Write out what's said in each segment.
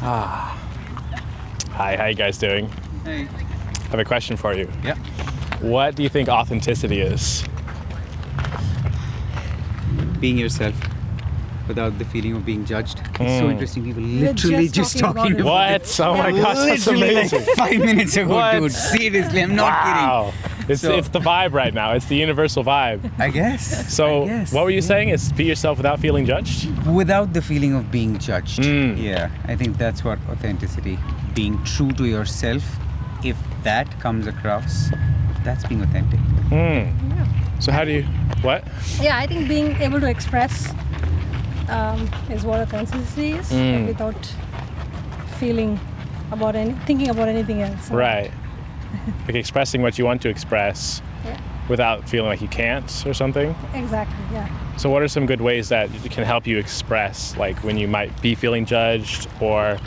Hi, how you guys doing? Hey. I have a question for you. Yeah. What do you think authenticity is? Being yourself without the feeling of being judged. It's so interesting. People We're literally just just talking talking about about What? Oh my gosh, that's literally amazing. like 5 minutes ago, What? dude. Seriously, I'm not Wow. It's So- the vibe right now. It's the universal vibe. kidding. I guess. So, I guess. what were you saying? Is be yourself without feeling judged? Without the feeling of being judged. Mm. Yeah, I think that's what authenticity. Being true to yourself. If that comes across, that's being authentic. So, how do you? What? Yeah, I think being able to express is what authenticity is, like without thinking about anything else. Right. Like expressing what you want to express Yeah, without feeling like you can't or something. exactly. Yeah. So, what are some good ways that can help you express, like when you might be feeling judged, or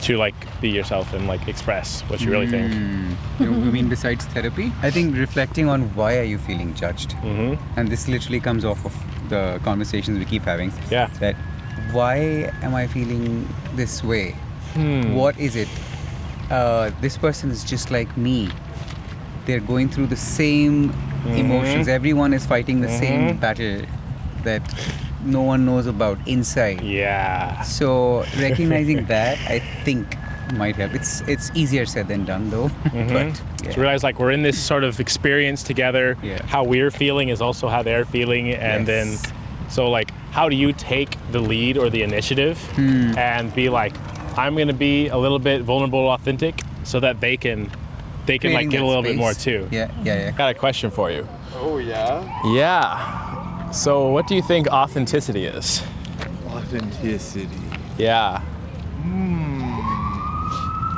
to like be yourself and like express what you really think? You mean besides therapy? I think reflecting on why are you feeling judged? And this literally comes off of the conversations we keep having. Yeah. That why am I feeling this way? What is it? This person is just like me. They're going through the same emotions. Everyone is fighting the same battle that no one knows about inside. Yeah. So recognizing that, I think, might help. It's easier said than done, though. But To realize like we're in this sort of experience together. Yeah. How we're feeling is also how they're feeling, and Yes. then so like how do you take the lead or the initiative and be like, I'm gonna be a little bit vulnerable, authentic, so that they can like creating get a that little bit more space. too. Yeah. Got a question for you. Oh yeah? Yeah. So what do you think authenticity is? Authenticity. Yeah.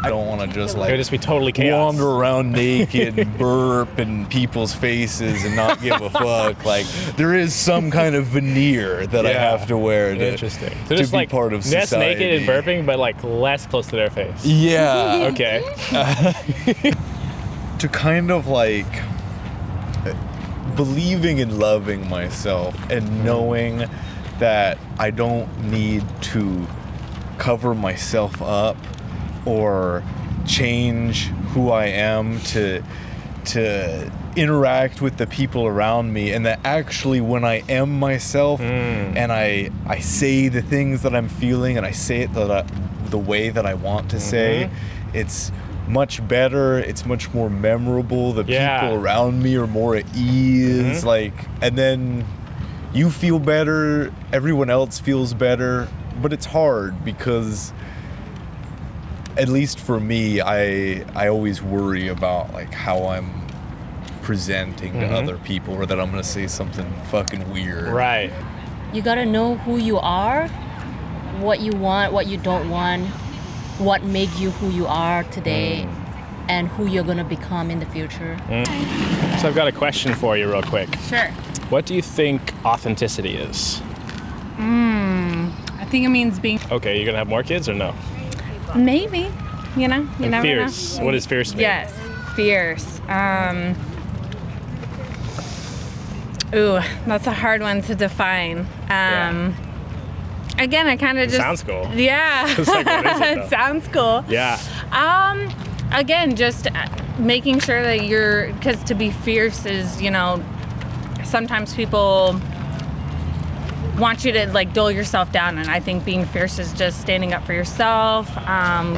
I don't want to just It would like just be totally chaos. wander around naked and burp in people's faces and not give a fuck. Like there is some kind of veneer that I Yeah. have to wear to, Interesting. So to just be like part of less society. naked and burping, but like less close to their face. Yeah. Okay. To kind of like believing and loving myself and knowing that I don't need to cover myself up or change who I am to interact with the people around me, and that actually when I am myself and I say the things that I'm feeling and I say it the way that I want to say, it's much better, it's much more memorable, the Yeah. people around me are more at ease, like, and then you feel better, everyone else feels better, but it's hard because at least for me, I always worry about like how I'm presenting to other people, or that I'm gonna say something fucking weird. Right. You gotta know who you are, what you want, what you don't want, what make you who you are today, and who you're gonna become in the future. So I've got a question for you real quick. Sure. What do you think authenticity is? I think it means being Okay, you're gonna have more kids or no? maybe, you know, you And never fierce. know. What does fierce mean? Yes, fierce. Ooh, that's a hard one to define. Yeah. Again, I kind of just Sounds cool. Yeah, It's like, what is it, though? it sounds cool. Yeah. Again, just making sure that because to be fierce is, you know, sometimes people want you to like dull yourself down, and I think being fierce is just standing up for yourself,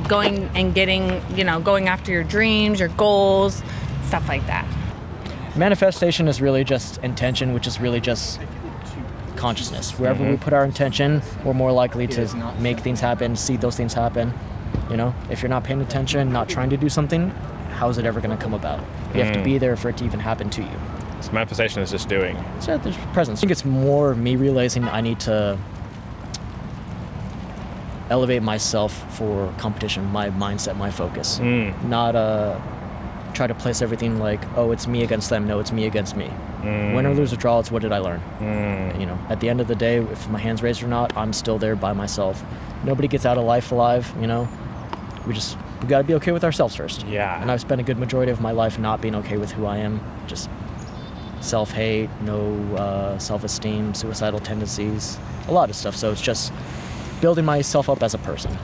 going and getting, you know, going after your dreams, your goals, stuff like that. Manifestation is really just intention, which is really just consciousness. Wherever we put our intention, we're more likely to make things happen, see those things happen. You know, if you're not paying attention, not trying to do something, how is it ever going to come about? You have to be there for it to even happen to you. So manifestation is just doing. So there's presence. I think it's more me realizing I need to elevate myself for competition, my mindset, my focus. Not try to place everything like, oh, it's me against them. No, it's me against me. Win or lose or draw, it's what did I learn? You know, at the end of the day, if my hand's raised or not, I'm still there by myself. Nobody gets out of life alive, you know. We got to be okay with ourselves first. Yeah. And I've spent a good majority of my life not being okay with who I am. Just self-hate, no self-esteem, suicidal tendencies, a lot of stuff. So it's just building myself up as a person.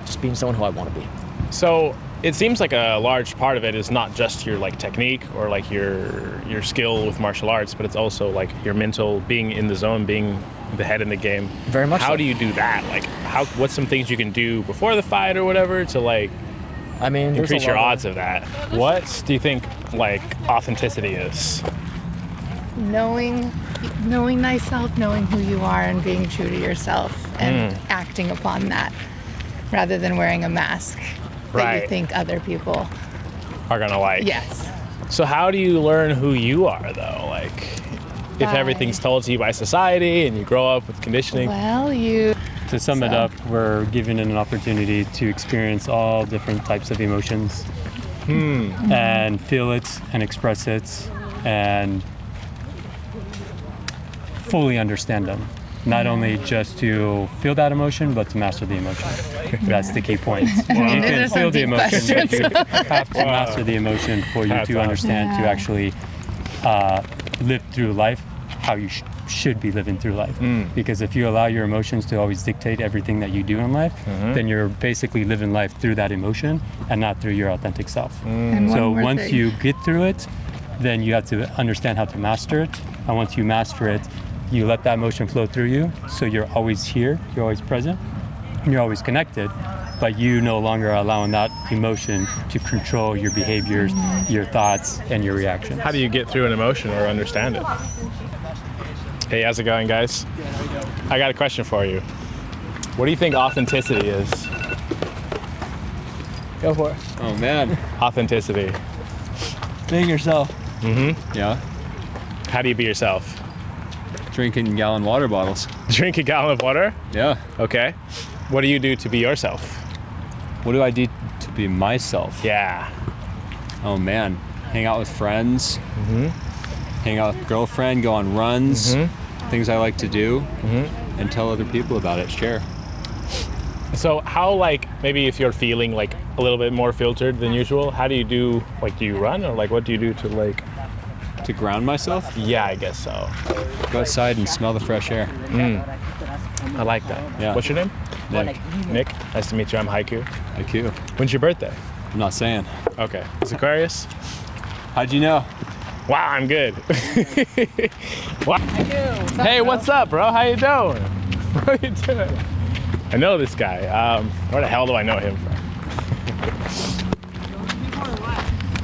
Just being someone who I want to be. So it seems like a large part of it is not just your like technique or like your skill with martial arts, but it's also like your mental, being in the zone, being the head in the game. Very much How so. do you do that? Like, what's some things you can do before the fight or whatever to like I mean, there's a increase your lot of- odds of that? What do you think like authenticity is? knowing thyself, knowing who you are, and being true to yourself, and acting upon that, rather than wearing a mask that Right. you think other people. Are gonna like. Yes. So how do you learn who you are though? Like, if By- everything's told to you by society and you grow up with conditioning. Well, you. To sum it So- up, we're given an opportunity to experience all different types of emotions and feel it and express it and fully understand them. Not only just to feel that emotion, but to master the emotion. That's the key point. You those can are feel some the deep emotion, but questions. you have to master the emotion for you That's to awesome. understand to Yeah. actually live through life how you should be living through life. Because if you allow your emotions to always dictate everything that you do in life, then you're basically living life through that emotion and not through your authentic self. And one So more once thing. you get through it, then you have to understand how to master it. And once you master it, you let that emotion flow through you. So you're always here, you're always present, and you're always connected. But you no longer are allowing that emotion to control your behaviors, your thoughts, and your reactions. How do you get through an emotion or understand it? Hey, how's it going, guys? I got a question for you. What do you think authenticity is? Go for it. Oh man, Authenticity. being yourself. Yeah, How do you be yourself? drinking gallon water bottles. Drink a gallon of water? Yeah. Okay. What do you do to be yourself? What do I do to be myself? Yeah. Oh man, hang out with friends. Hang out with girlfriend. Go on runs. Things I like to do, and tell other people about it. Share. So how, like, maybe if you're feeling like a little bit more filtered than usual, how do you do, like, do you run or like what do you do to like, To ground myself, yeah, I guess so. go outside and smell the fresh air. I like that. Yeah. What's your name? Nick, Nick. Nice to meet you. I'm Haiku. IQ. When's your birthday? I'm not saying. Okay. It's Aquarius? How'd you know? Wow, I'm good. Wow. Hey, what's up, bro? How you doing? What you doing? I know this guy. Where the hell do I know him from?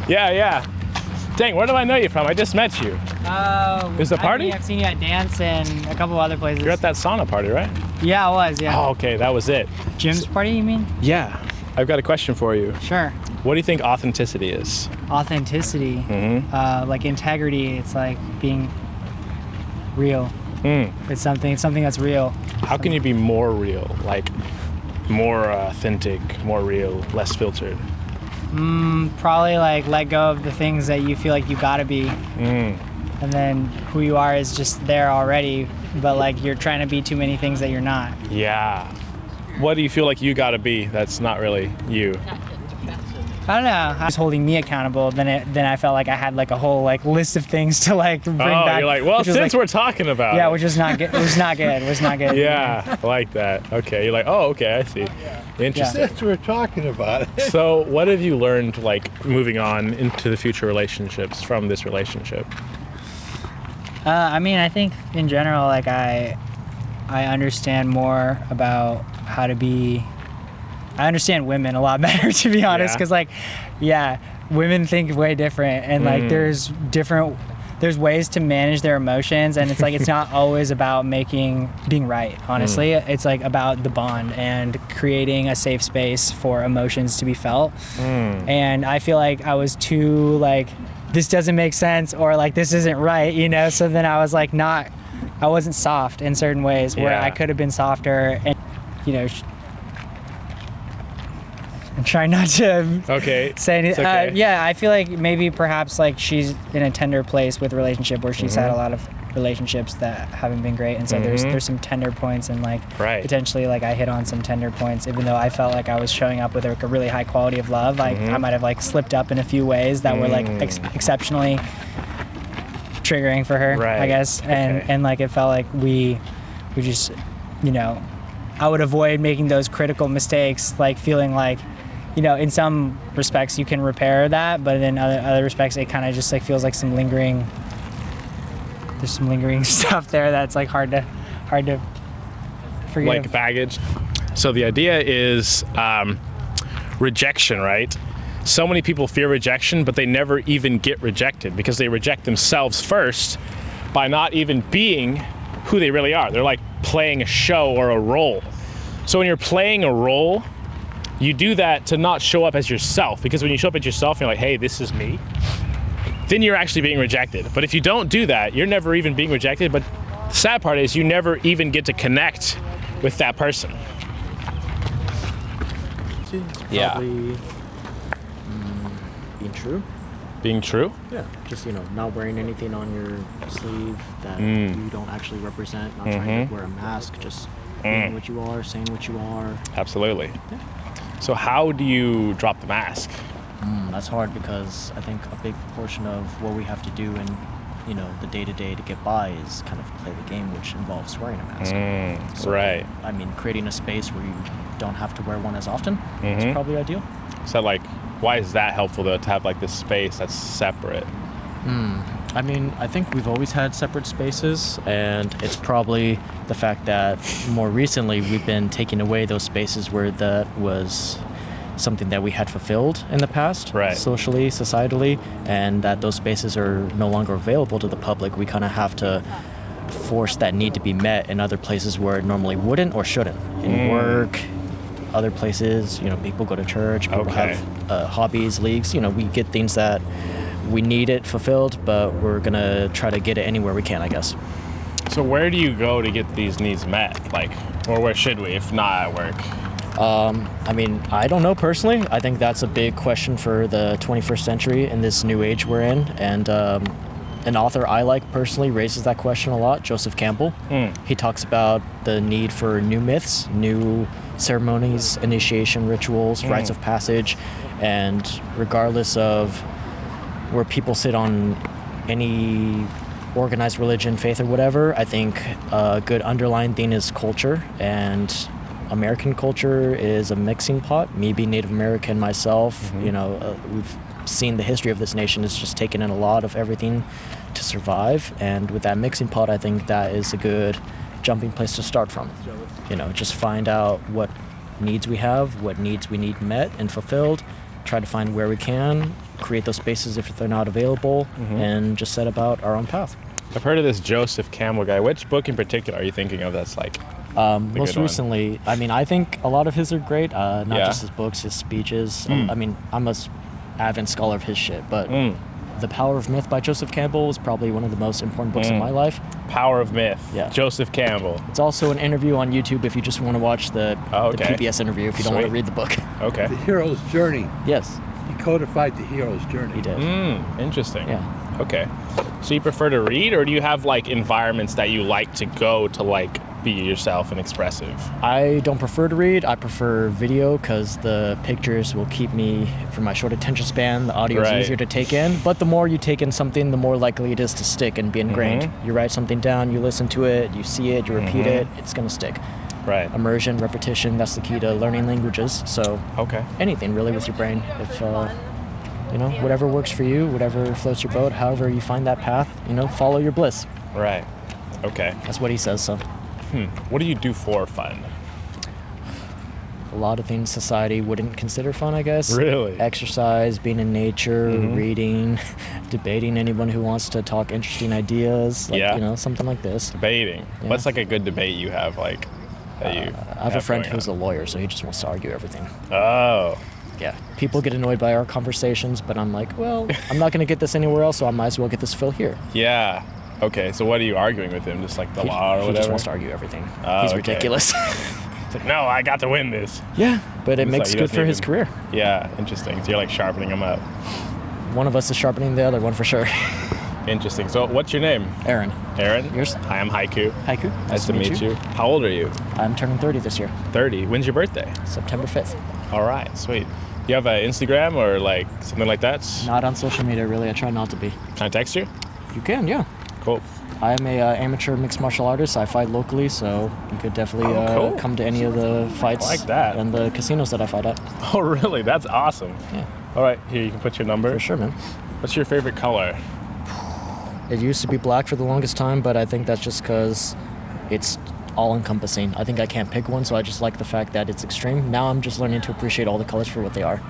Yeah. Dang, where do I know you from? I just met you. There's a party? I've seen you at dance and a couple other places. You're at that sauna party, right? Yeah, I was. Yeah. Oh, okay, that was it. Jim's party, you mean? Yeah. I've got a question for you. Sure. What do you think authenticity is? Authenticity, like integrity. It's like being real. It's something that's real. How can you be more real? Like, more authentic, more real, less filtered? Probably like let go of the things that you feel like you gotta be, and then who you are is just there already. But like you're trying to be too many things that you're not. Yeah. What do you feel like you gotta be that's not really you? I don't know. I was holding me accountable. Then I felt like I had like a whole like list of things to like bring back. You're like, well, which was, since like, we're talking about yeah, it. which was not good. It was not good. It was not good. Yeah, I like that. Okay, you're like, oh, okay, I see. Interesting. Since we're talking about it. So, what have you learned, like, moving on into the future relationships from this relationship? I mean, I think in general, like I understand more about how to be. I understand women a lot better, to be honest, Yeah. because like, yeah, women think way different, and like there's ways to manage their emotions, and it's like it's not always about being right. Honestly, it's like about the bond and creating a safe space for emotions to be felt. And I feel like I was too like, this doesn't make sense, or like this isn't right, you know. So then I was like I wasn't soft in certain ways where Yeah. I could have been softer, and you know. I'm trying not to Okay. say anything. It's okay. Yeah, I feel like maybe perhaps like she's in a tender place with a relationship where she's had a lot of relationships that haven't been great, and so there's some tender points, and like Right. potentially like I hit on some tender points, even though I felt like I was showing up with like a really high quality of love. Like I might have like slipped up in a few ways that were like exceptionally triggering for her, Right. I guess, and Okay. and like it felt like we just, you know, I would avoid making those critical mistakes, like feeling like, you know, in some respects you can repair that, but in other respects it kind of just like feels like there's some lingering stuff there that's like hard to forgive. Like baggage. So the idea is rejection, right? So many people fear rejection, but they never even get rejected because they reject themselves first by not even being who they really are. They're like playing a show or a role. So when you're playing a role, you do that to not show up as yourself, because when you show up as yourself, you're like, hey, this is me, then you're actually being rejected. But if you don't do that, you're never even being rejected. But the sad part is you never even get to connect with that person. Yeah. Probably being true. Being true? Yeah. Just, you know, not wearing anything on your sleeve that you don't actually represent, not trying to wear a mask, just being what you are, saying what you are. Absolutely. Yeah. So how do you drop the mask? That's hard, because I think a big portion of what we have to do in, you know, the day-to-day to get by is kind of play the game, which involves wearing a mask. So, right. I mean, creating a space where you don't have to wear one as often is probably ideal. So like, why is that helpful though, to have like this space that's separate? I mean, I think we've always had separate spaces, and it's probably the fact that more recently we've been taking away those spaces where that was something that we had fulfilled in the past, right, socially, societally, and that those spaces are no longer available to the public. We kind of have to force that need to be met in other places where it normally wouldn't or shouldn't. In work, other places, you know, people go to church, people have hobbies, leagues, you know, we get things that we need it fulfilled, but we're gonna try to get it anywhere we can, I guess. So where do you go to get these needs met? Like, or where should we, if not at work? I mean, I don't know personally. I think that's a big question for the 21st century in this new age we're in. And an author I like personally raises that question a lot, Joseph Campbell. He talks about the need for new myths, new ceremonies, initiation rituals, rites of passage, and regardless of where people sit on any organized religion, faith, or whatever, I think a good underlying theme is culture, and American culture is a mixing pot. Me being Native American myself, you know, we've seen the history of this nation is just taken in a lot of everything to survive, and with that mixing pot, I think that is a good jumping place to start from. You know, just find out what needs we have, what needs we need met and fulfilled, try to find where we can, create those spaces if they're not available, and just set about our own path. I've heard of this Joseph Campbell guy. Which book in particular are you thinking of that's like most recently, I mean, I think a lot of his are great, not just his books, his speeches. I mean, I'm a avid scholar of his shit, but The Power of Myth by Joseph Campbell was probably one of the most important books in my life. Power of Myth, yeah. Joseph Campbell. It's also an interview on YouTube if you just want to watch the PBS interview, if you don't want to read the book. Okay. The hero's journey. Yes. He codified the hero's journey. He did. Interesting. Yeah. Okay. So you prefer to read, or do you have like environments that you like to go to like be yourself and expressive? I don't prefer to read. I prefer video because the pictures will keep me, for my short attention span, the audio is easier to take in. But the more you take in something, the more likely it is to stick and be ingrained. You write something down, you listen to it, you see it, you repeat it, it's going to stick. Right. Immersion, repetition, that's the key to learning languages. So anything really with your brain. If you know, whatever works for you, whatever floats your boat, however you find that path, you know, follow your bliss. Right. Okay. That's what he says, so. What do you do for fun? A lot of things society wouldn't consider fun, I guess. Really? Exercise, being in nature, reading, debating anyone who wants to talk interesting ideas. Like, you know, something like this. Debating. Yeah. What's like a good debate you have, like, that you I have a friend who's a lawyer, so he just wants to argue everything. Oh. Yeah. People get annoyed by our conversations, but I'm like, well, I'm not going to get this anywhere else, so I might as well get this fill here. Yeah. Okay, so what are you arguing with him? Just like the law or whatever? He just wants to argue everything. Oh, He's okay. ridiculous. It's like, no, I got to win this. Yeah, but it It's makes like he good doesn't for his even- career. Yeah, interesting. So you're like sharpening him up. One of us is sharpening the other one for sure. Interesting. So what's your name? Aaron. Aaron? Yours? Hi, I'm Haiku. Haiku. Nice to meet you. How old are you? I'm turning 30 this year. 30. When's your birthday? September 5th. All right, sweet. You have an Instagram or like something like that? Not on social media, really. I try not to be. Can I text you? You can, yeah. Cool. I'm a amateur mixed martial artist. I fight locally, so you could definitely cool. come to any of the fights I like that. and the casinos that I fight at. Oh, really? That's awesome. Yeah. All right, here, you can put your number. For sure, man. What's your favorite color? It used to be black for the longest time, but I think that's just because it's all-encompassing. I think I can't pick one, so I just like the fact that it's extreme. Now I'm just learning to appreciate all the colors for what they are.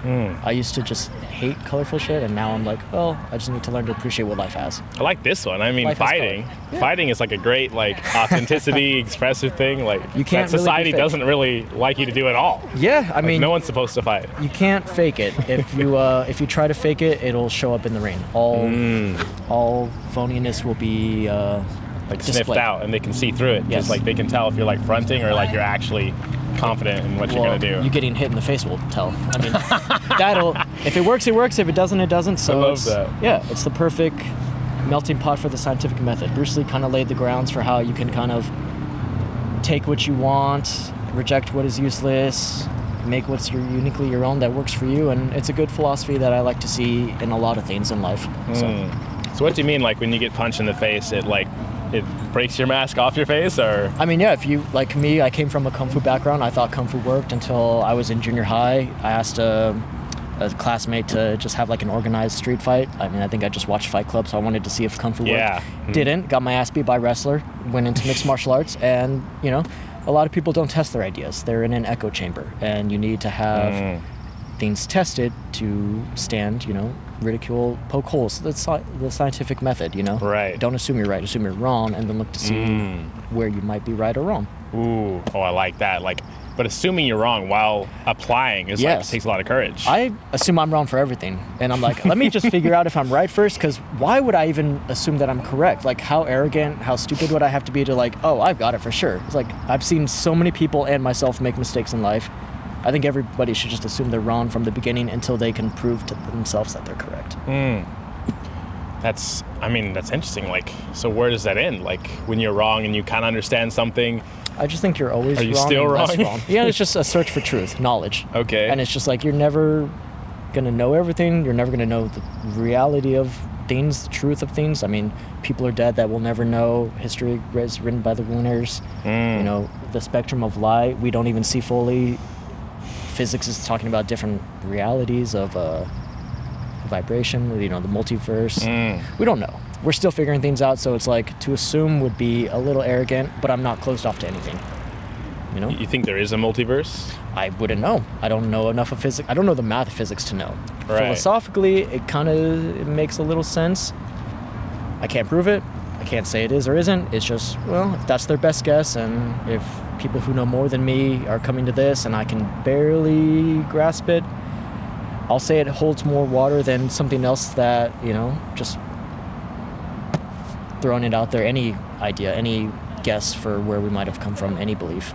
I used to just hate colorful shit, and now I'm like, well, I just need to learn to appreciate what life has. I like this one. I mean, Life has fighting. color. Yeah. Fighting is like a great, like, authenticity, expressive thing. Like, You can't that really society be fake. doesn't really like you to do at all. Yeah, I Like, mean, no one's supposed to fight. you can't fake it. If you try to fake it, it'll show up in the ring. All phoniness will be Like sniffed displayed. out, and they can see through it. Yes. Just like they can tell if you're like fronting or like you're actually confident in what you're Well, gonna do. you getting hit in the face will tell. I mean, that'll. If it works, it works. If it doesn't, it doesn't. So I love it's, that. Yeah, it's the perfect melting pot for the scientific method. Bruce Lee kind of laid the grounds for how you can kind of take what you want, reject what is useless, make what's uniquely your own that works for you, and it's a good philosophy that I like to see in a lot of things in life. So what do you mean, like when you get punched in the face, it breaks your mask off your face, or? I mean, yeah, if you, like me, I came from a Kung Fu background. I thought Kung Fu worked until I was in junior high. I asked a classmate to just have like an organized street fight. I mean, I think I just watched Fight Club, so I wanted to see if Kung Fu Yeah. worked. Didn't. Got my ass beat by a wrestler. Went into mixed martial arts, and, you know, a lot of people don't test their ideas. They're in an echo chamber, and you need to have things tested to stand, you know, ridicule, poke holes. That's the scientific method, you know? Right. Don't assume you're right, assume you're wrong, and then look to see where you might be right or wrong. Ooh, oh, I like that. Like, but assuming you're wrong while applying is Yes. like takes a lot of courage. I assume I'm wrong for everything. And I'm like, let me just figure out if I'm right first, because why would I even assume that I'm correct? Like, how arrogant, how stupid would I have to be to like, oh, I've got it for sure? It's like, I've seen so many people and myself make mistakes in life. I think everybody should just assume they're wrong from the beginning until they can prove to themselves that they're correct. That's interesting. Like, so where does that end? Like, when you're wrong and you kind of understand something. I just think you're always Are wrong. you still and less wrong? Yeah, it's just a search for truth, knowledge. Okay. And it's just like, you're never gonna know everything. You're never gonna know the reality of things, the truth of things. I mean, people are dead that we'll never know. History is written by the winners. You know, the spectrum of light, we don't even see fully. Physics is talking about different realities of vibration, you know, the multiverse. We don't know. We're still figuring things out, so it's like, to assume would be a little arrogant, but I'm not closed off to anything. You know? You think there is a multiverse? I wouldn't know. I don't know enough of physics. I don't know the math of physics to know. Right. Philosophically, it makes a little sense. I can't prove it. I can't say it is or isn't. It's just, well, if that's their best guess, and if people who know more than me are coming to this and I can barely grasp it, I'll say it holds more water than something else that, you know, just throwing it out there, any idea, any guess for where we might have come from, any belief.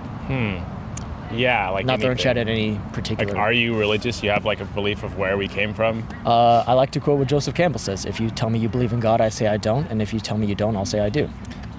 Yeah, like Not throwing anything. shade at any particular. Like, are you religious? You have like a belief of where we came from? I like to quote what Joseph Campbell says: if you tell me you believe in God, I say I don't, and if you tell me you don't, I'll say I do.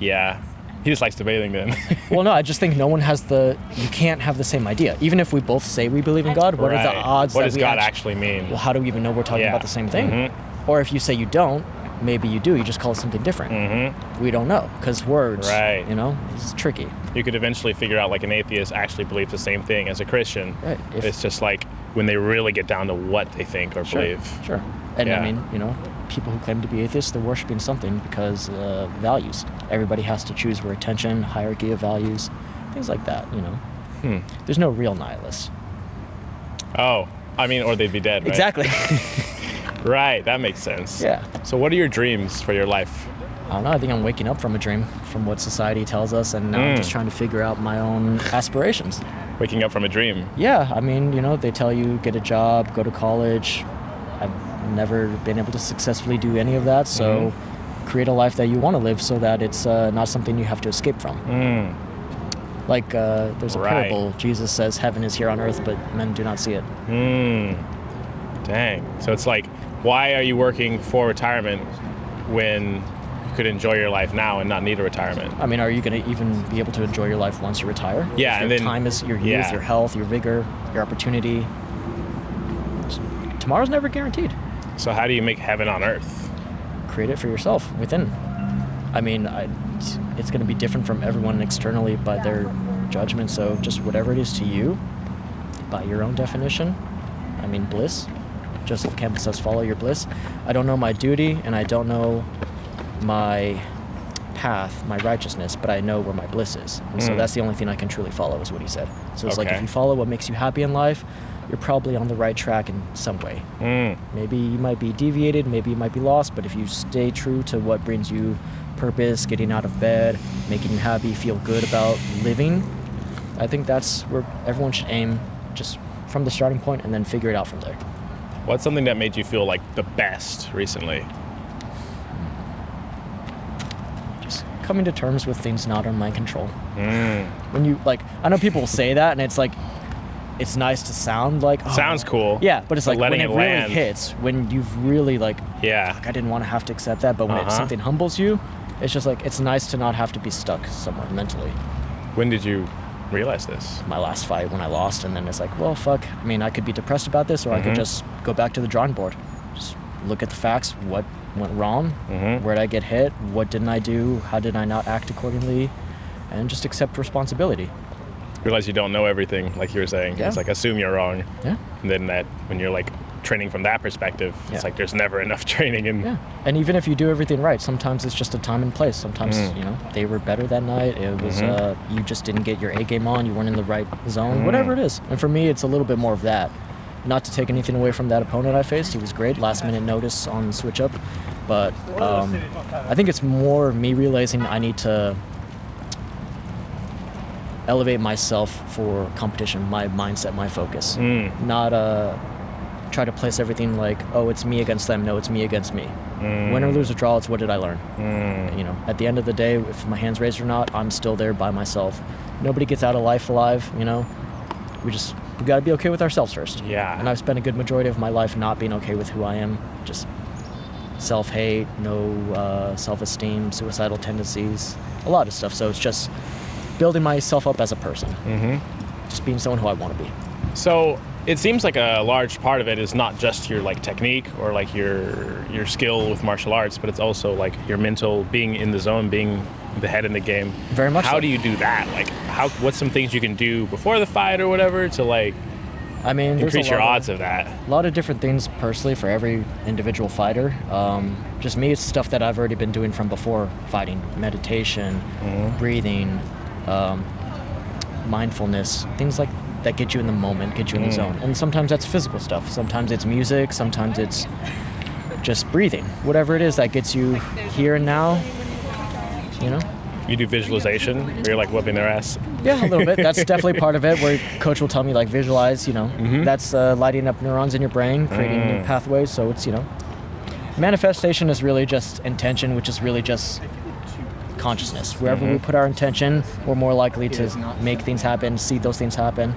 Yeah. He just likes debating then. Well, no, I just think no one has you can't have the same idea. Even if we both say we believe in God, what are the Right. odds What that does we God actually mean? Well, how do we even know we're talking Yeah. about the same thing? Or if you say you don't, maybe you do, you just call it something different. We don't know, because words, Right. you know, it's tricky. You could eventually figure out like an atheist actually believes the same thing as a Christian. Right. It's just like when they really get down to what they think or believe. Sure. And Yeah. I mean, you know, people who claim to be atheists, they're worshiping something because values. Everybody has to choose where attention, hierarchy of values, things like that, you know. There's no real nihilist. Oh, I mean, or they'd be dead, right? Exactly. Right, that makes sense. Yeah. So what are your dreams for your life? I don't know, I think I'm waking up from a dream, from what society tells us, and now I'm just trying to figure out my own aspirations. Waking up from a dream. Yeah, I mean, you know, they tell you get a job, go to college. I've never been able to successfully do any of that, so create a life that you want to live so that it's not something you have to escape from. Like, there's a Right. parable, Jesus says heaven is here on earth, but men do not see it. Dang. So it's like, why are you working for retirement when you could enjoy your life now and not need a retirement? I mean, are you going to even be able to enjoy your life once you retire? Yeah, If and your then- time is your youth, yeah. your health, your vigor, your opportunity. Tomorrow's never guaranteed. So how do you make heaven on earth? Create it for yourself within. I mean, it's going to be different from everyone externally by their judgment. So just whatever it is to you, by your own definition, I mean bliss. Joseph Campbell says, follow your bliss. I don't know my duty and I don't know my path, my righteousness, but I know where my bliss is. And so that's the only thing I can truly follow, is what he said. So it's like, Okay. if you follow what makes you happy in life, you're probably on the right track in some way. Maybe you might be deviated, maybe you might be lost, but if you stay true to what brings you purpose, getting out of bed, making you happy, feel good about living, I think that's where everyone should aim, just from the starting point, and then figure it out from there. What's something that made you feel like the best recently? Just coming to terms with things not in my control. When you, like, I know people will say that, and it's like, it's nice to sound like, oh, Sounds cool. yeah, but it's But like when letting it it really land. hits, when you've really like, Yeah. fuck, I didn't want to have to accept that, but when it, something humbles you, it's just like, it's nice to not have to be stuck somewhere mentally. When did you realize this? My last fight, when I lost, and then it's like, well, fuck, I mean, I could be depressed about this, or I could just go back to the drawing board, just look at the facts, what went wrong, where did I get hit, what didn't I do, how did I not act accordingly, and just accept responsibility. Realize you don't know everything, like you were saying. Yeah. It's like, assume you're wrong. Yeah. And then that, when you're like training from that perspective, Yeah. it's like there's never enough training. And Yeah, and even if you do everything right, sometimes it's just a time and place. Sometimes, you know, they were better that night. It was, you just didn't get your A game on. You weren't in the right zone, whatever it is. And for me, it's a little bit more of that. Not to take anything away from that opponent I faced. He was great. Last minute notice on switch up. But I think it's more me realizing I need to elevate myself for competition, my mindset, my focus. Not try to place everything like, oh, it's me against them. No, it's me against me. Win or lose or draw, it's what did I learn? You know, at the end of the day, if my hand's raised or not, I'm still there by myself. Nobody gets out of life alive, you know. We got to be okay with ourselves first. Yeah. And I've spent a good majority of my life not being okay with who I am. Just self-hate, no self-esteem, suicidal tendencies, a lot of stuff. So it's just building myself up as a person. Just being someone who I want to be. So it seems like a large part of it is not just your like technique or like your skill with martial arts, but it's also like your mental, being in the zone, being the head in the game. Very much How so. do you do that? Like, what's some things you can do before the fight or whatever to like I mean, there's increase a your lot odds of that? A lot of different things personally for every individual fighter. Just me, it's stuff that I've already been doing from before fighting. Meditation, breathing, mindfulness, things like that get you in the moment, get you in the zone. And sometimes that's physical stuff. Sometimes it's music, sometimes it's just breathing. Whatever it is that gets you here and now, you know? You do visualization where you're like whipping their ass? Yeah, a little bit. That's definitely part of it, where coach will tell me, like, visualize, you know. That's lighting up neurons in your brain, creating new pathways. So it's, you know, manifestation is really just intention, which is really just consciousness. Wherever we put our intention, we're more likely to make things happen, see those things happen.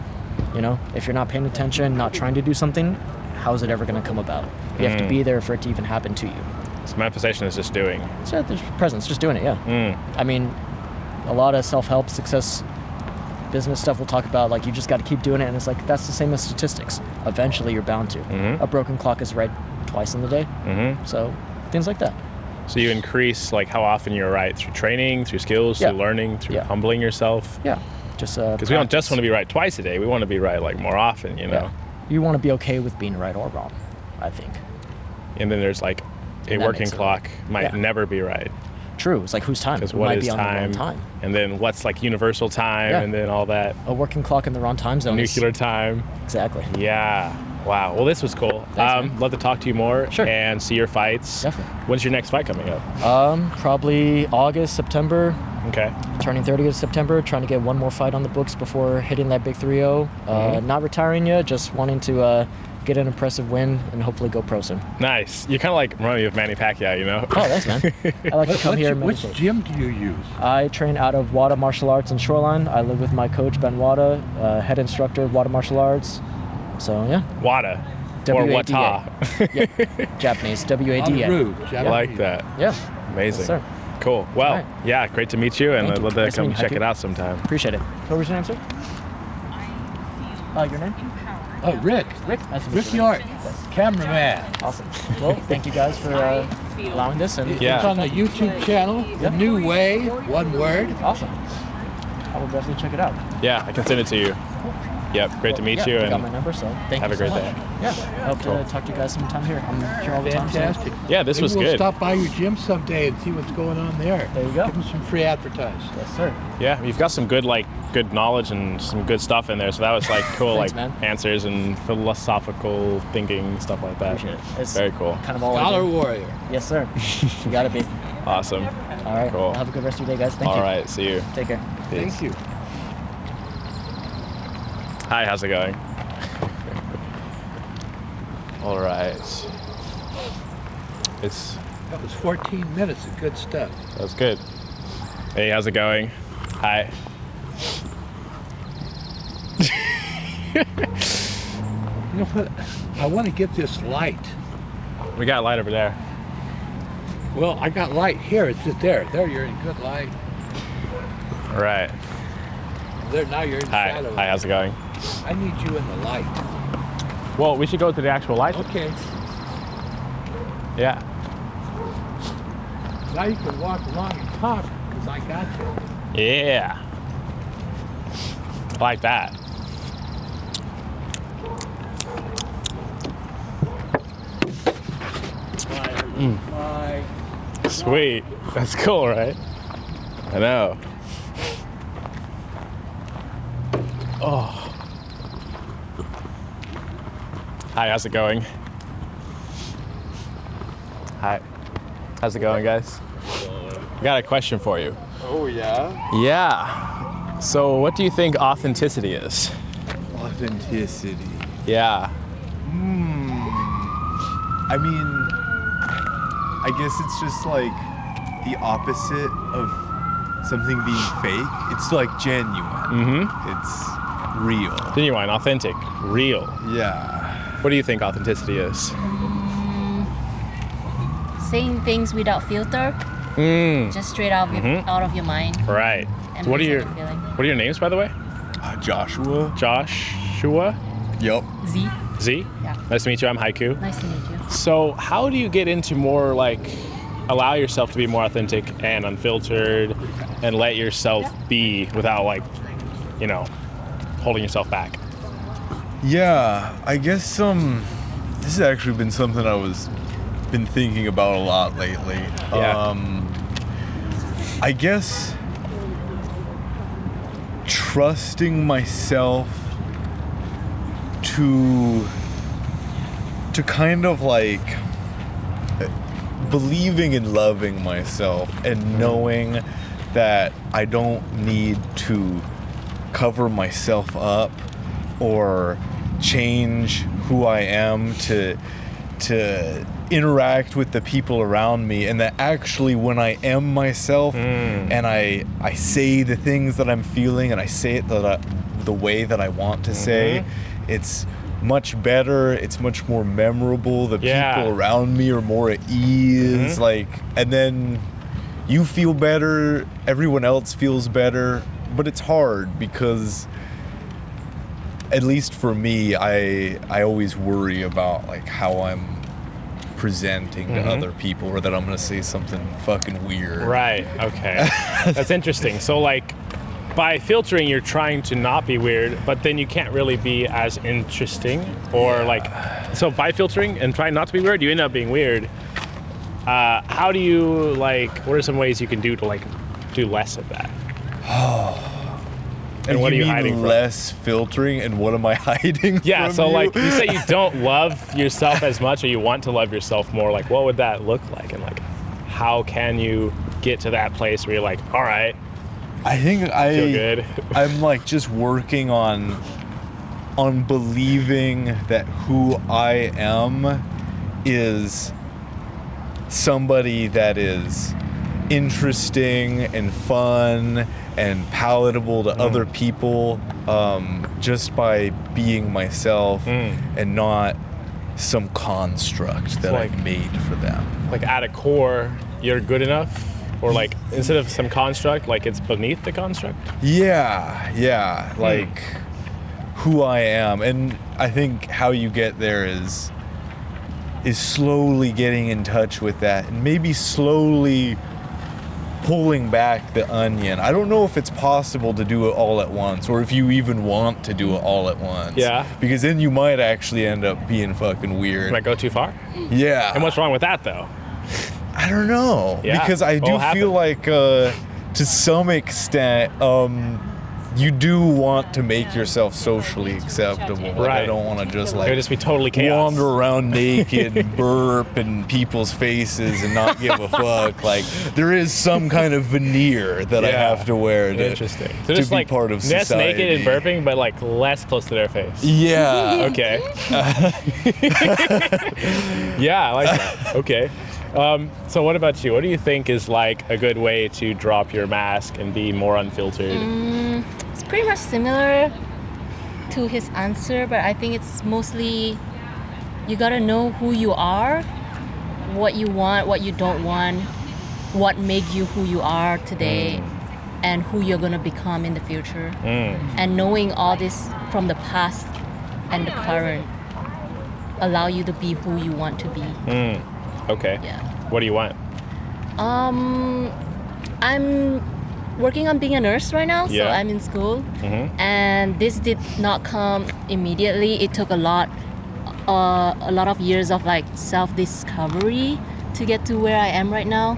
You know, if you're not paying attention, not trying to do something, how is it ever going to come about? You have to be there for it to even happen to you. So manifestation is just doing. So there's presence, just doing it, yeah. I mean, a lot of self-help, success, business stuff we'll talk about, like, you just got to keep doing it, and it's like, that's the same as statistics. Eventually you're bound to. A broken clock is right twice in the day. So things like that. So you increase like how often you're right through training, through skills, Yeah. through learning, through Yeah. humbling yourself. Yeah, just Because we don't just want to be right twice a day. We want to be right like more often, you know. Yeah. You want to be okay with being right or wrong, I think. And then there's like a And that working makes it clock might Yeah. never be right. True. It's like, whose time? Because Who what might is be on the wrong time? time? And then what's like universal time, Yeah. and then all that A working clock in the wrong time zone. is- nuclear time. Exactly. Yeah. Wow. Well, this was cool. Thanks, man. Love to talk to you more Sure. and see your fights. Definitely. When's your next fight coming up? Probably August, September. Okay. Turning 30th September, trying to get one more fight on the books before hitting that big 3-0. Not retiring yet, just wanting to get an impressive win and hopefully go pro soon. Nice. You kind of like remind me of Manny Pacquiao, you know? Oh, thanks, man. I like to come here and Which meditate. gym do you use? I train out of Wada Martial Arts in Shoreline. I live with my coach, Ben Wada, head instructor of Wada Martial Arts. So, yeah. WADA. Or WADA. Wata. Yep. Japanese, W-A-D-A. Rude. I like that. Yeah. Amazing. Yes, sir. Cool. Well, All right. yeah, great to meet you, and Thank I'd you. love to Nice to come meet you. check Thank it you. out sometime. Appreciate it. What was your name, sir? Your name? Oh, Rick. Rick, nice to meet Rick you. York, cameraman. Awesome. Well, thank you guys for allowing this. And Yeah. It's on the YouTube channel, The New Way, one word. Awesome. I will definitely check it out. Yeah, I can send it to you. Yep, great to meet you, You and got my number, so thank have you a great so much. day. Yeah, I hope to talk to you guys sometime here. I'm here all the time. So. Fantastic. Yeah, this Maybe was we'll good. stop by your gym someday and see what's going on there. There you go. Give them some free advertise. Yes, sir. Yeah, you've got some good knowledge and some good stuff in there. So that was like cool, Thanks, like man. answers and philosophical thinking, stuff like that. Appreciate it. It's Very cool. kind of all I Scholar do. warrior. Yes, sir. You gotta be. Awesome. All right. Cool. Well, have a good rest of your day, guys. Thank you. All right, see you. Take care. Peace. Thank you. Hi, how's it going? All right. That was 14 minutes of good stuff. That was good. Hey, how's it going? Hi. You know what? I want to get this light. We got a light over there. Well, I got light here. It's just there. There, you're in good light. All right. There, now you're in Hi. shadow. Hi, how's it going? I need you in the light. Well, we should go to the actual light. Okay. Yeah. Now you can walk along and talk because I got you. Yeah. I like that. Bye. Sweet. That's cool, right? I know. Oh. Hi, how's it going? Hi. How's it going, guys? I got a question for you. Oh, yeah? Yeah. So, what do you think authenticity is? Authenticity. Yeah. I mean, I guess it's just like the opposite of something being fake. It's like genuine. It's real. Genuine, authentic, real. Yeah. What do you think authenticity is? Saying things without filter, just straight out of your mind. Right. And So what are based on your the feeling. what are your names, by the way? Joshua. Joshua? Yup. Z. Z? Yeah. Nice to meet you. I'm Haiku. Nice to meet you. So how do you get into more like allow yourself to be more authentic and unfiltered and let yourself be without like, you know, holding yourself back? Yeah, I guess this has actually been something I was been thinking about a lot lately. Yeah. I guess trusting myself to kind of like believing and loving myself and knowing that I don't need to cover myself up or change who I am to interact with the people around me, and that actually when I am myself and I say the things that I'm feeling and I say it the way that I want to say, it's much better, it's much more memorable, the people around me are more at ease, like, and then you feel better, everyone else feels better, but it's hard because at least for me, I always worry about like how I'm presenting to other people, or that I'm gonna say something fucking weird. Right. Okay. That's interesting. So like by filtering you're trying to not be weird, but then you can't really be as interesting or like so by filtering and trying not to be weird, you end up being weird. How do you like what are some ways you can do to like do less of that? And what are you mean hiding from? less filtering, and what am I hiding Yeah, from so you? like you say you don't love yourself as much or you want to love yourself more, like what would that look like? And like how can you get to that place where you're like, all right, I think feel good. I'm like just working on believing that who I am is somebody that is interesting and fun and palatable to other people, just by being myself and not some construct that like- I've made for them. Like at a core, you're good enough? Or like instead of some construct, like it's beneath the construct? Yeah, like who I am. And I think how you get there is slowly getting in touch with that and maybe slowly pulling back the onion. I don't know if it's possible to do it all at once or if you even want to do it all at once. Yeah. Because then you might actually end up being fucking weird. Might go too far. Yeah. And what's wrong with that though? I don't know. Yeah, Because I do all happen. feel like to some extent you do want to make yourself socially acceptable. Like, I Right. don't want to just It like would just be totally chaos. wander around naked and burp in people's faces and not give a fuck. Like there is some kind of veneer that I Yeah. have to wear to, Interesting. So to just be like part of less society. naked and burping, but like less close to their face. Yeah. Okay. Yeah, I like that. Okay. So what about you? What do you think is like a good way to drop your mask and be more unfiltered? It's pretty much similar to his answer, but I think it's mostly you gotta know who you are, what you want, what you don't want, what made you who you are today, and who you're gonna become in the future. And knowing all this from the past and the current allow you to be who you want to be. Okay. Yeah. What do you want? I'm working on being a nurse right now, so Yeah. I'm in school, and this did not come immediately. It took a lot of years of like self-discovery to get to where I am right now.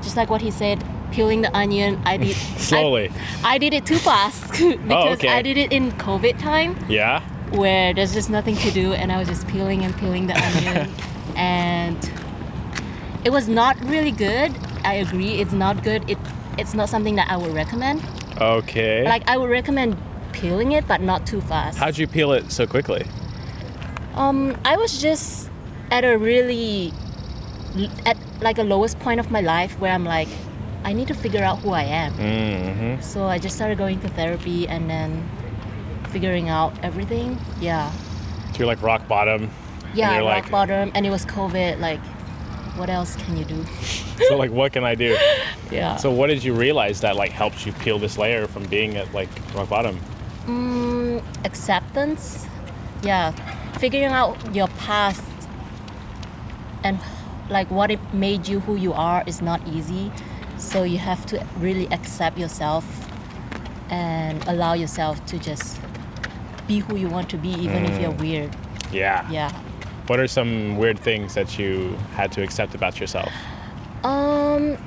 Just like what he said, peeling the onion. I did Slowly. I did it too fast because okay. I did it in COVID time, Yeah. where there's just nothing to do, and I was just peeling and peeling the onion, and it was not really good. I agree, it's not good. It's not something that I would recommend. Okay. Like I would recommend peeling it, but not too fast. How'd you peel it so quickly? I was just at a really at like a lowest point of my life where I'm like, I need to figure out who I am. So I just started going to therapy and then figuring out everything. Yeah. So you're like rock bottom. Yeah, and you're rock like, bottom, and it was COVID. Like, what else can you do? so like, what can I do? Yeah. So what did you realize that like helped you peel this layer from being at like rock bottom? Acceptance. Yeah, figuring out your past and like what it made you who you are is not easy. So you have to really accept yourself and allow yourself to just be who you want to be, even if you're weird. Yeah. Yeah. What are some weird things that you had to accept about yourself?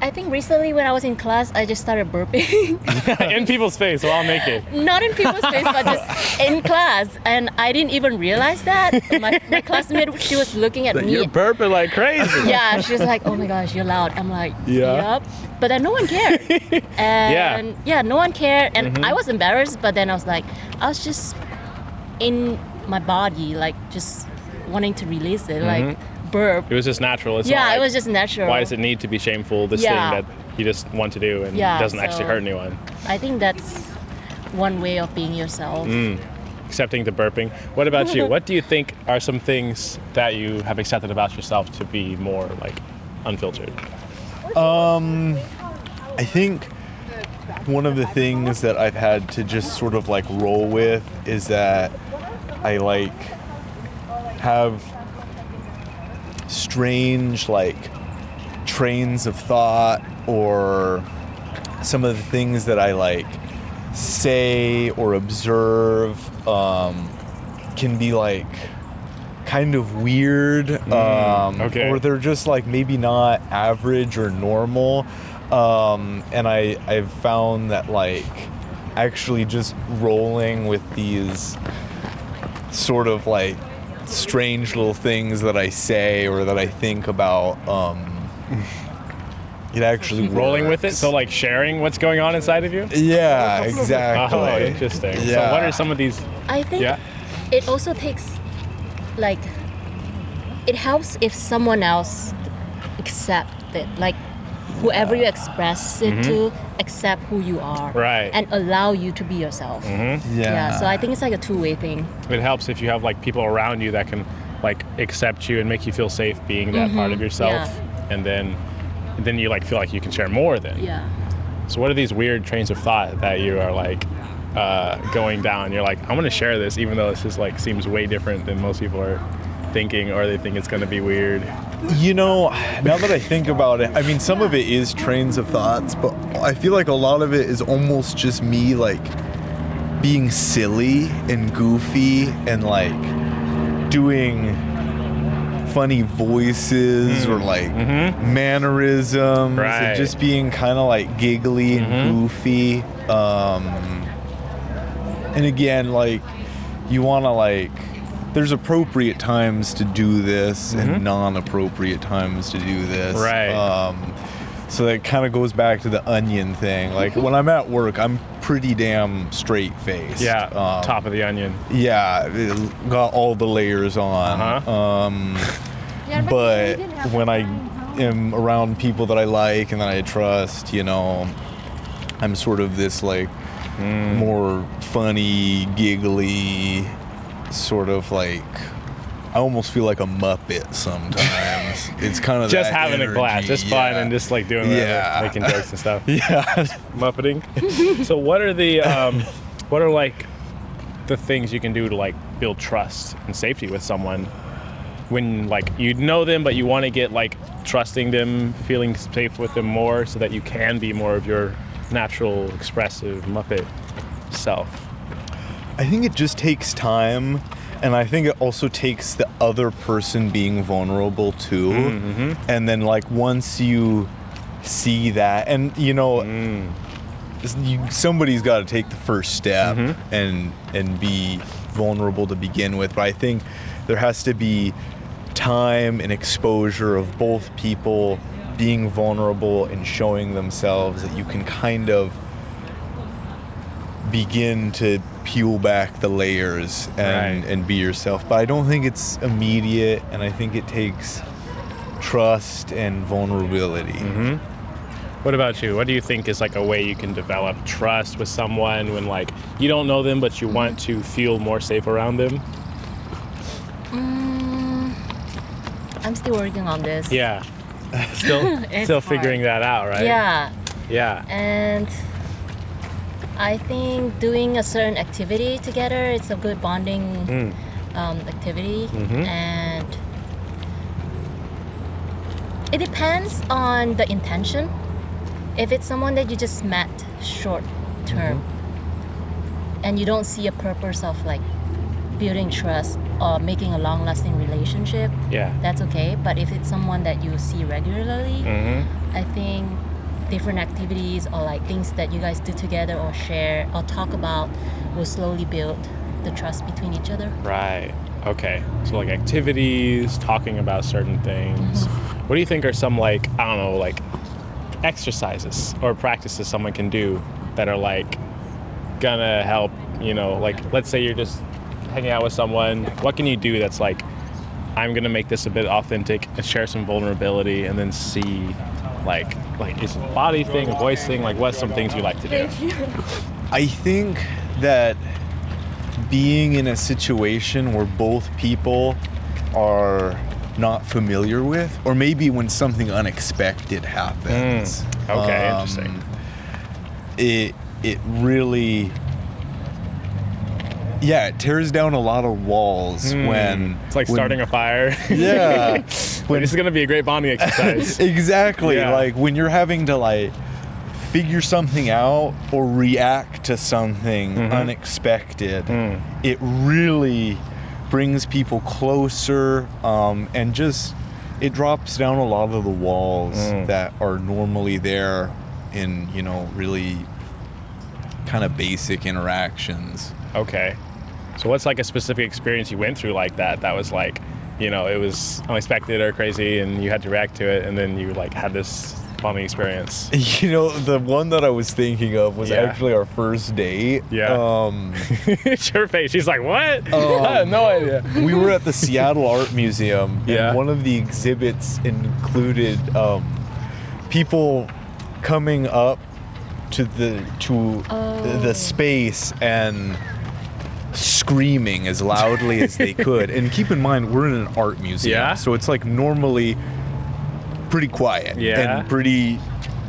I think recently when I was in class, I just started burping. In people's face while naked. Not in people's face, but just in class. And I didn't even realize that. My classmate, she was looking at me. You're burping like crazy. Yeah, she was like, oh my gosh, you're loud. I'm like, Yeah. yep. But then no one cared. And yeah, no one cared. And I was embarrassed, but then I was like, I was just in my body, like just wanting to release it, like burp. It was just natural. It's Yeah, not like, it was just natural. Why does it need to be shameful? This Yeah. thing that you just want to do and Yeah, doesn't actually so- hurt anyone. I think that's one way of being yourself. Accepting the burping. What about you? What do you think are some things that you have accepted about yourself to be more like unfiltered? I think one of the things that I've had to just sort of like roll with is that I like have strange like trains of thought, or some of the things that I like say or observe can be like kind of weird, okay. or they're just like maybe not average or normal, and I've found that like actually just rolling with these sort of like strange little things that I say or that I think about, it actually Rolling with it? works. So like sharing what's going on inside of you? Yeah, exactly. Oh, interesting. So Yeah. what are some of these? I think Yeah. it also takes, like, it helps if someone else accept it. Like, whoever you express it to, accept who you are. Right. And allow you to be yourself. Yeah, so I think it's like a two-way thing. It helps if you have like people around you that can like accept you and make you feel safe being that part of yourself, and then you like feel like you can share more then. Yeah. So what are these weird trains of thought that you are like going down, you're like, I'm gonna share this, even though this is like seems way different than most people are thinking, or they think it's gonna be weird? You know, now that I think about it, I mean, some of it is trains of thoughts, but I feel like a lot of it is almost just me like being silly and goofy and like doing funny voices or like mannerisms Right. and just being kind of like giggly and goofy. And again, like you want to like, there's appropriate times to do this and non-appropriate times to do this. Right. So that kind of goes back to the onion thing. Like when I'm at work, I'm pretty damn straight-faced. Yeah, top of the onion. Yeah, it got all the layers on. But when I am around people that I like and that I trust, you know, I'm sort of this like more funny, giggly, sort of like, I almost feel like a Muppet sometimes. It's kind of Just that having energy. a blast, just fun, and just like doing whatever, making jokes and stuff. Yeah. Muppeting. So what are the what are like the things you can do to like build trust and safety with someone when like you know them but you want to get like trusting them, feeling safe with them more, so that you can be more of your natural, expressive Muppet self? I think it just takes time, and I think it also takes the other person being vulnerable too. And then like once you see that, and you know, somebody's got to take the first step and be vulnerable to begin with. But I think there has to be time and exposure of both people being vulnerable and showing themselves, that you can kind of begin to peel back the layers and be yourself. But I don't think it's immediate, and I think it takes trust and vulnerability. What about you? What do you think is like a way you can develop trust with someone when like you don't know them but you want to feel more safe around them? I'm still working on this. Yeah. Still figuring that out, right? Yeah. Yeah. And I think doing a certain activity together, it's a good bonding activity. And it depends on the intention. If it's someone that you just met short term and you don't see a purpose of like building trust or making a long-lasting relationship, that's okay. But if it's someone that you see regularly, I think different activities or like things that you guys do together or share or talk about will slowly build the trust between each other. Right. Okay. So like activities, talking about certain things. What do you think are some like, I don't know, like exercises or practices someone can do that are like gonna help, you know, like let's say you're just hanging out with someone, what can you do that's like, I'm gonna make this a bit authentic and share some vulnerability and then see like is it a body thing, a voice thing, like what's some things you like to do? I think that being in a situation where both people are not familiar with, or maybe when something unexpected happens. Okay, interesting. It really, it tears down a lot of walls when it's like starting a fire. Yeah. This is gonna be a great bonding exercise. Exactly. Like when you're having to like figure something out or react to something unexpected, it really brings people closer, and just it drops down a lot of the walls that are normally there in, you know, really kind of basic interactions. Okay. So what's like a specific experience you went through like that was like, you know, it was unexpected or crazy and you had to react to it and then you like had this bonding experience? You know, the one that I was thinking of was actually our first date. It's her face. She's like, what? I have no idea. We were at the Seattle Art Museum, and one of the exhibits included people coming up to the space and screaming as loudly as they could. And keep in mind, we're in an art museum, so it's like normally pretty quiet and pretty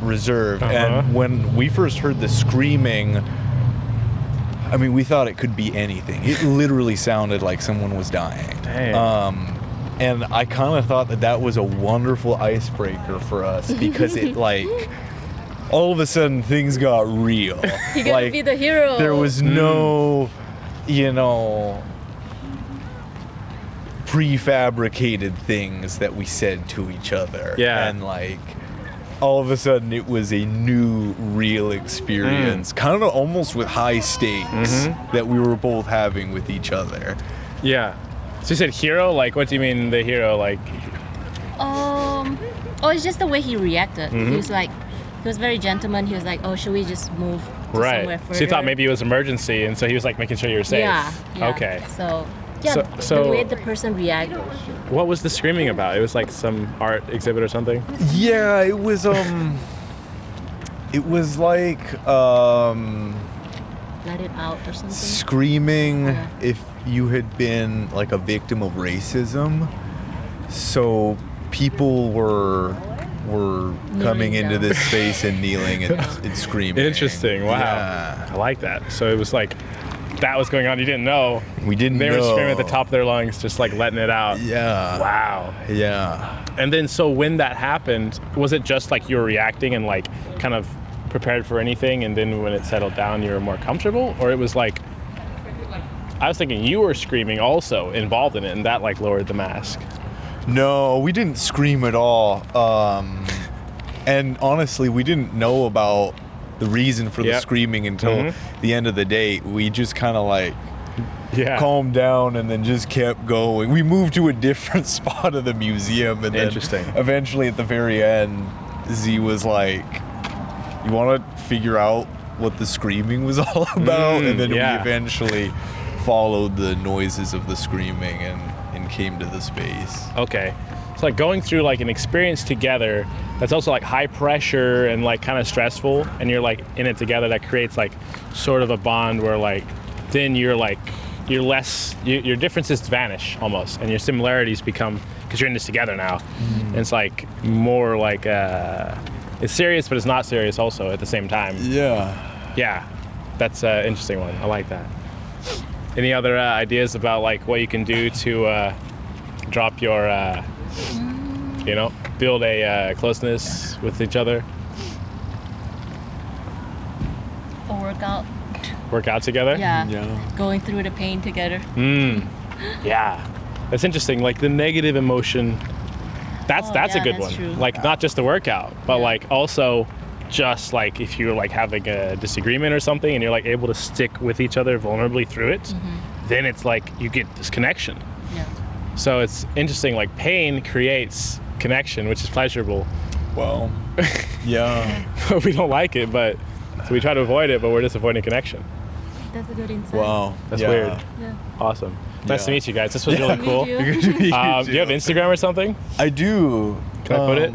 reserved. And when we first heard the screaming, I mean, we thought it could be anything. It literally sounded like someone was dying. Dang. And I kind of thought that was a wonderful icebreaker for us because it like all of a sudden things got real. You gotta be the hero. There was no, you know, prefabricated things that we said to each other. Yeah. And like all of a sudden it was a new real experience, kind of almost with high stakes that we were both having with each other. Yeah. So you said hero? Like, what do you mean the hero? Like, It's just the way he reacted. He was very gentleman. He was like, oh, should we just move to somewhere right. further? So you thought maybe it was emergency, and so he was like making sure you were safe. Yeah. Okay. So, yeah, So- the way the person reacted. What was the screaming about? It was like some art exhibit or something? Yeah, it was like Let it out or something. screaming Yeah. if you had been like a victim of racism. So people were coming into down. this space and kneeling and screaming. Interesting. Wow. Yeah. I like that. So it was like that was going on. You didn't know. We didn't They know. were screaming at the top of their lungs, just like letting it out. Yeah. Wow. Yeah. And then, so when that happened, was it just like you were reacting and like kind of prepared for anything, and then when it settled down, you were more comfortable? Or it was like, I was thinking you were screaming also involved in it, and that like lowered the mask. No, we didn't scream at all. And honestly, we didn't know about the reason for the Yep. screaming until the end of the date. We just kind of like Yeah. calmed down and then just kept going. We moved to a different spot of the museum, and then Interesting. eventually at the very end, Z was like, "You want to figure out what the screaming was all about?" And then yeah. we eventually followed the noises of the screaming and came to the space. Okay. So like going through like an experience together that's also like high pressure and like kind of stressful, and you're like in it together, that creates like sort of a bond where like then you're less, your differences vanish almost, and your similarities become, because you're in this together now. And it's like more like it's serious, but it's not serious also at the same time. Yeah. Yeah, that's an interesting one. I like that. Any other ideas about like what you can do to drop your, build a closeness with each other? A workout. Work out together? Yeah. Going through the pain together. Yeah. That's interesting. Like the negative emotion, that's a yeah, good that's one. true. Like not just the workout, but like also just like if you're like having a disagreement or something and you're like able to stick with each other vulnerably through it, then it's like you get this connection. Yeah. So it's interesting, like pain creates connection, which is pleasurable. Well, yeah. We don't like it, but so we try to avoid it, but we're just avoiding connection. That's a good insight. Wow. That's yeah. weird. Yeah. Awesome. Nice to Yeah. meet you guys. This was really cool. you. Good to meet you, Do you have Instagram or something? I do. Can I put it?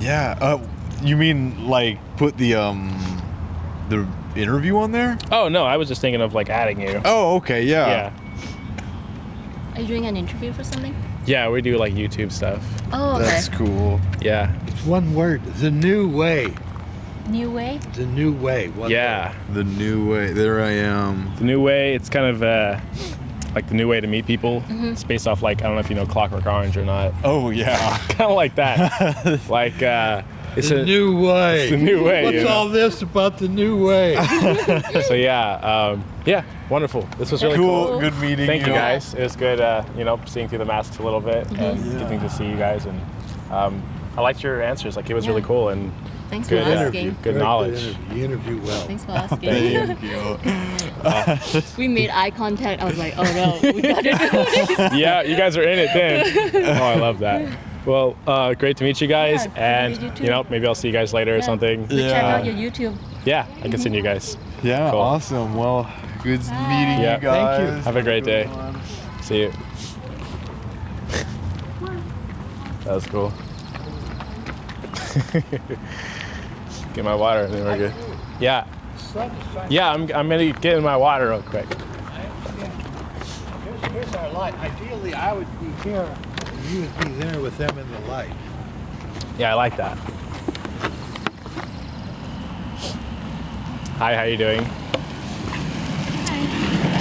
Yeah. You mean like put the interview on there? Oh no, I was just thinking of like adding you. Oh, okay. Yeah. Yeah. Are you doing an interview for something? Yeah, we do like YouTube stuff. Oh, okay. That's cool. Yeah. It's one word. The new way. New way? The new way. One Yeah. The new way. There I am. The new way, it's kind of like the new way to meet people. It's based off like, I don't know if you know Clockwork Orange or not. Oh yeah. Kind of like that. Like it's The a new way. It's the new way. What's you know? all this about the new way? So yeah, wonderful. This was really cool. Cool. Good meeting Thank you you. guys. It was good, seeing through the masks a little bit and getting to see you guys. And I liked your answers. Like it was really cool and Thanks good, for asking. good knowledge. You interview well. Thanks for asking. Thank you. We made eye contact. I was like, oh no, we gotta do this. Yeah, you guys are in it then. Oh, I love that. Well, great to meet you guys, Yeah, good to meet you and too. maybe I'll see you guys later or something. So check out your YouTube. Yeah, I can send you guys. Yeah. Cool. Awesome. Well, good meeting Yeah. you guys. Thank you. Have a great day. See you. That was cool. Get my water, then we're good. Yeah. Yeah, I'm gonna get in my water real quick. Here's our light. Ideally, I would be here, and you would be there with them in the light. Yeah, I like that. Hi, how you doing? Hi.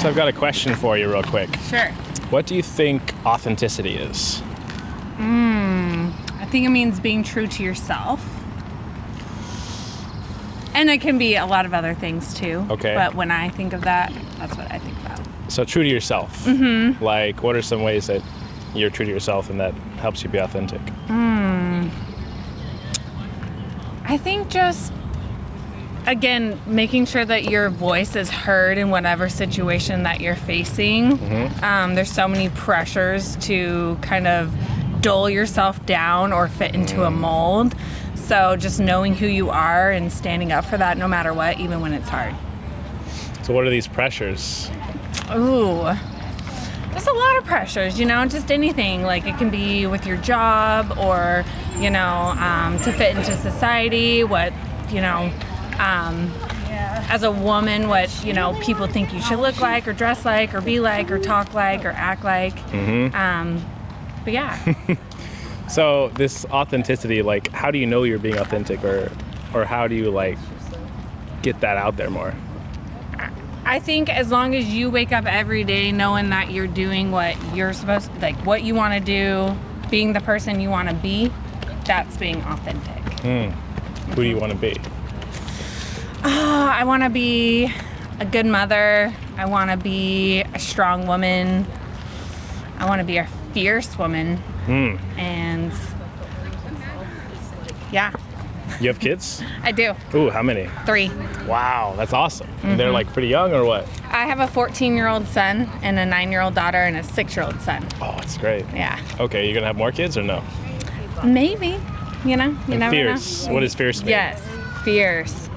So I've got a question for you real quick. Sure. What do you think authenticity is? I think it means being true to yourself. And it can be a lot of other things too. Okay. But when I think of that, that's what I think about. So true to yourself. Mm-hmm. Like, what are some ways that you're true to yourself and that helps you be authentic? I think just, again, making sure that your voice is heard in whatever situation that you're facing. There's so many pressures to kind of dull yourself down or fit into a mold. So just knowing who you are and standing up for that no matter what, even when it's hard. So what are these pressures? Ooh, there's a lot of pressures, just anything. Like it can be with your job or, to fit into society, what, as a woman, what, people think you should look like or dress like or be like or talk like or act like. But yeah. So this authenticity, like, how do you know you're being authentic or how do you, like, get that out there more? I think as long as you wake up every day knowing that you're doing what you're supposed to, like what you want to do, being the person you want to be, that's being authentic. Who do you want to be? I want to be a good mother. I want to be a strong woman. I want to be a fierce woman. And yeah. You have kids? I do. Ooh, how many? 3. Wow, that's awesome. They're like pretty young or what? I have a 14-year-old son and a 9-year-old daughter and a 6-year-old son. Oh, that's great. Yeah. Okay, you're gonna have more kids or no? Maybe. You never fierce. know. What does fierce mean? Yes, fierce.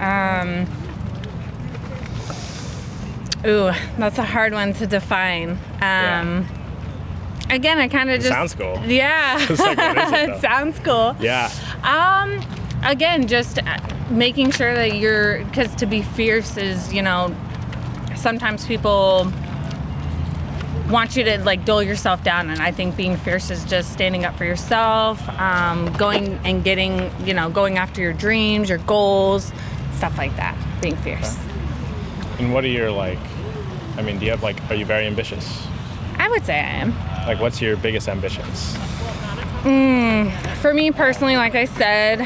Ooh, that's a hard one to define. Again, I kind of just... Sounds cool. Yeah. It's like, what is it, though? Sounds cool. Yeah. Again, just making sure that because to be fierce is, sometimes people want you to like dull yourself down, and I think being fierce is just standing up for yourself, going and getting, going after your dreams, your goals, stuff like that, being fierce. And what are your do you have are you very ambitious? I would say I am. Like, what's your biggest ambitions? For me personally, like I said,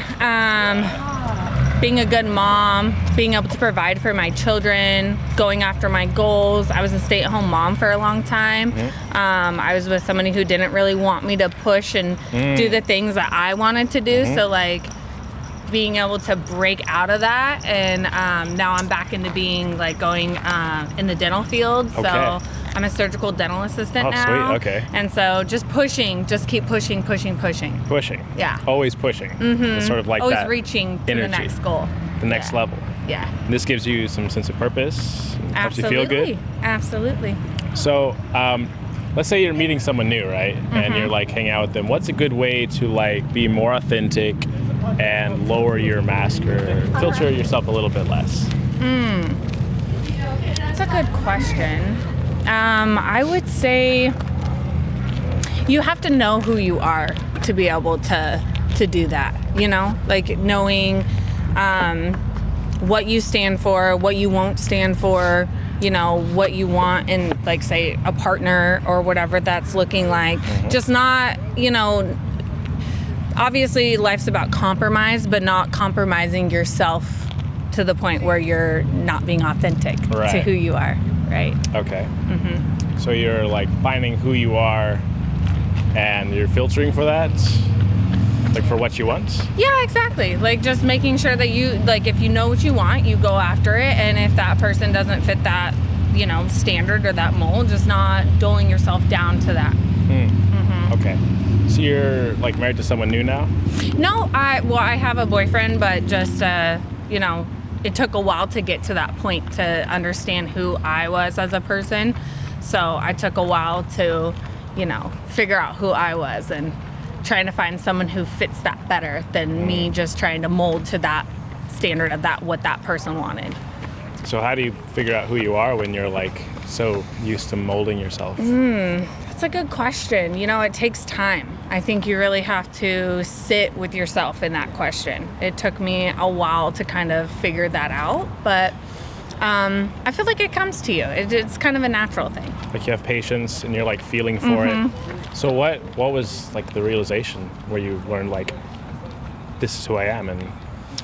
being a good mom, being able to provide for my children, going after my goals. I was a stay-at-home mom for a long time. I was with somebody who didn't really want me to push and do the things that I wanted to do. So being able to break out of that, and now I'm back into being going in the dental field. Okay. So I'm a surgical dental assistant now. Sweet. Okay. And so just keep pushing. Pushing. Yeah. Always pushing. It's sort of like Always that reaching to the energy. next goal. The next level. Yeah. And this gives you some sense of purpose. Helps you feel good. Absolutely. So, let's say you're meeting someone new, right? And you're hanging out with them. What's a good way to be more authentic and lower your mask or filter yourself a little bit less? That's a good question. I would say you have to know who you are to be able to do that, knowing what you stand for, what you won't stand for, what you want in say a partner or whatever that's looking like. Just not, obviously life's about compromise, but not compromising yourself to the point where you're not being authentic to who you are, right? Okay. So you're finding who you are and you're filtering for that? For what you want? Yeah, exactly. Just making sure that you, if you know what you want, you go after it. And if that person doesn't fit that, standard or that mold, just not dulling yourself down to that. Okay. So you're married to someone new now? No, I have a boyfriend, but just, it took a while to get to that point to understand who I was as a person. So I took a while to, figure out who I was and trying to find someone who fits that better than me just trying to mold to that standard of what that person wanted. So how do you figure out who you are when you're so used to molding yourself? That's a good question. It takes time. I think you really have to sit with yourself in that question. It took me a while to kind of figure that out, but I feel like it comes to you. It's kind of a natural thing. Like you have patience and you're like feeling for it. So what was like the realization where you learned like this is who I am and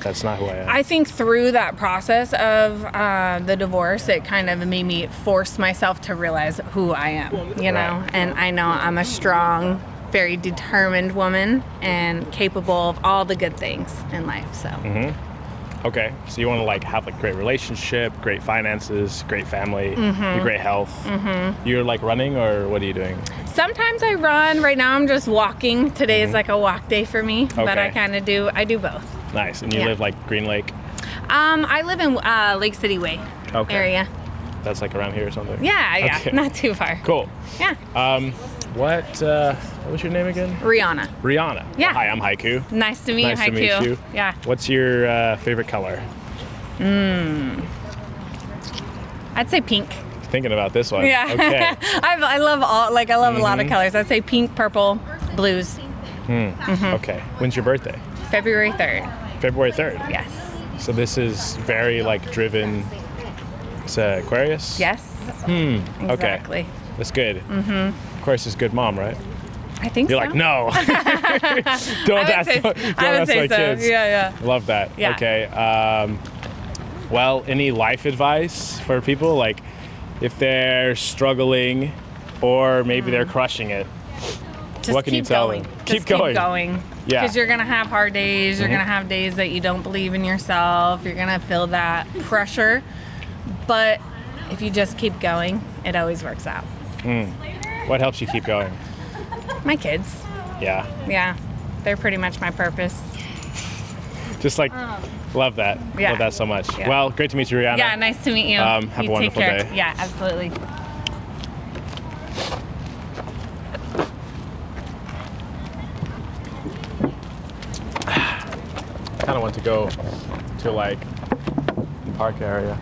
that's not who I am? I think through that process of the divorce, it kind of made me force myself to realize who I am, you know? Right. And I know I'm a strong, very determined woman and capable of all the good things in life, so. Okay, so you want to like have like great relationship, great finances, great family, great health. You're like running or what are you doing? Sometimes I run. Right now I'm just walking. Today is like a walk day for me, but I kind of do both. Nice, and you live like Green Lake? I live in Lake City Way area. That's like around here or something? Yeah, Okay. not too far. Cool. Yeah. What was your name again? Rihanna. Rihanna. Yeah. Hi, I'm Haiku. Nice to meet Nice you, to Haiku. meet you. Yeah. What's your favorite color? I'd say pink. Thinking about this one. Yeah. Okay. I love all a lot of colors. I'd say pink, purple, blues. Okay. When's your birthday? February 3rd. February 3rd. Yes. So this is very like driven. It's Aquarius? Yes. Exactly. Okay. That's good. Of course, it's good mom, right? I think You're so. like, no. Don't ask my kids. Yeah. Love that. Yeah. Okay. Well, any life advice for people? Like if they're struggling or maybe they're crushing it. Just what can you keep tell going. them? Just keep going. Yeah. Because you're going to have hard days. You're going to have days that you don't believe in yourself. You're going to feel that pressure. But if you just keep going, it always works out. What helps you keep going? My kids. Yeah. Yeah. They're pretty much my purpose. Just like, love that. Yeah. Love that so much. Yeah. Well, great to meet you, Rihanna. Yeah, nice to meet you. Have You a take wonderful care. day. Yeah, absolutely. Kind of want to go to like the park area.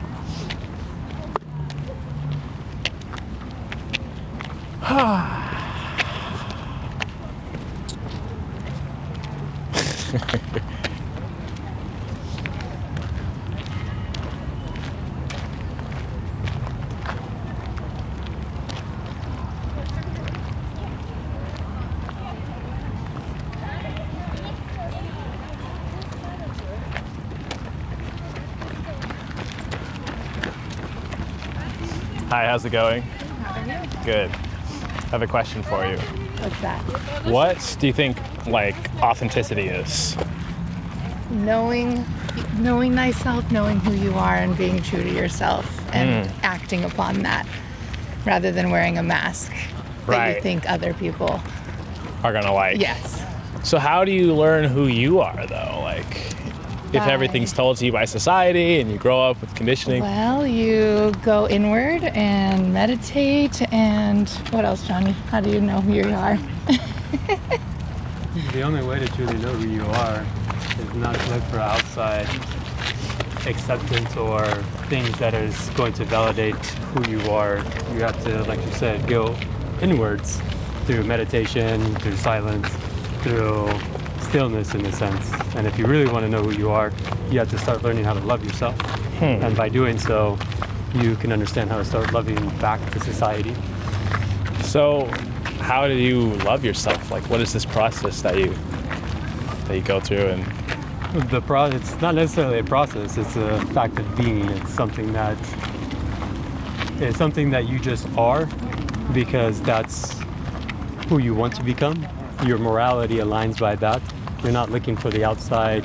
Hi, how's it going? Good. I have a question for you. What's that? What do you think like authenticity is? Knowing thyself, knowing who you are, and being true to yourself, and acting upon that, rather than wearing a mask that Right. you think other people. Are gonna like. Yes. So how do you learn who you are though? Like if By- everything's told to you by society and you grow up with conditioning. Well, you go inward and meditate, and what else, Johnny? How do you know who you are? The only way to truly know who you are is not to look for outside acceptance or things that is going to validate who you are. You have to, like you said, go inwards through meditation, through silence, through stillness in a sense. And if you really want to know who you are, you have to start learning how to love yourself. And by doing so, you can understand how to start loving back to society. So how do you love yourself? Like what is this process that you go through and It's not necessarily a process, it's a fact of being. It's something that you just are because that's who you want to become. Your morality aligns by that. You're not looking for the outside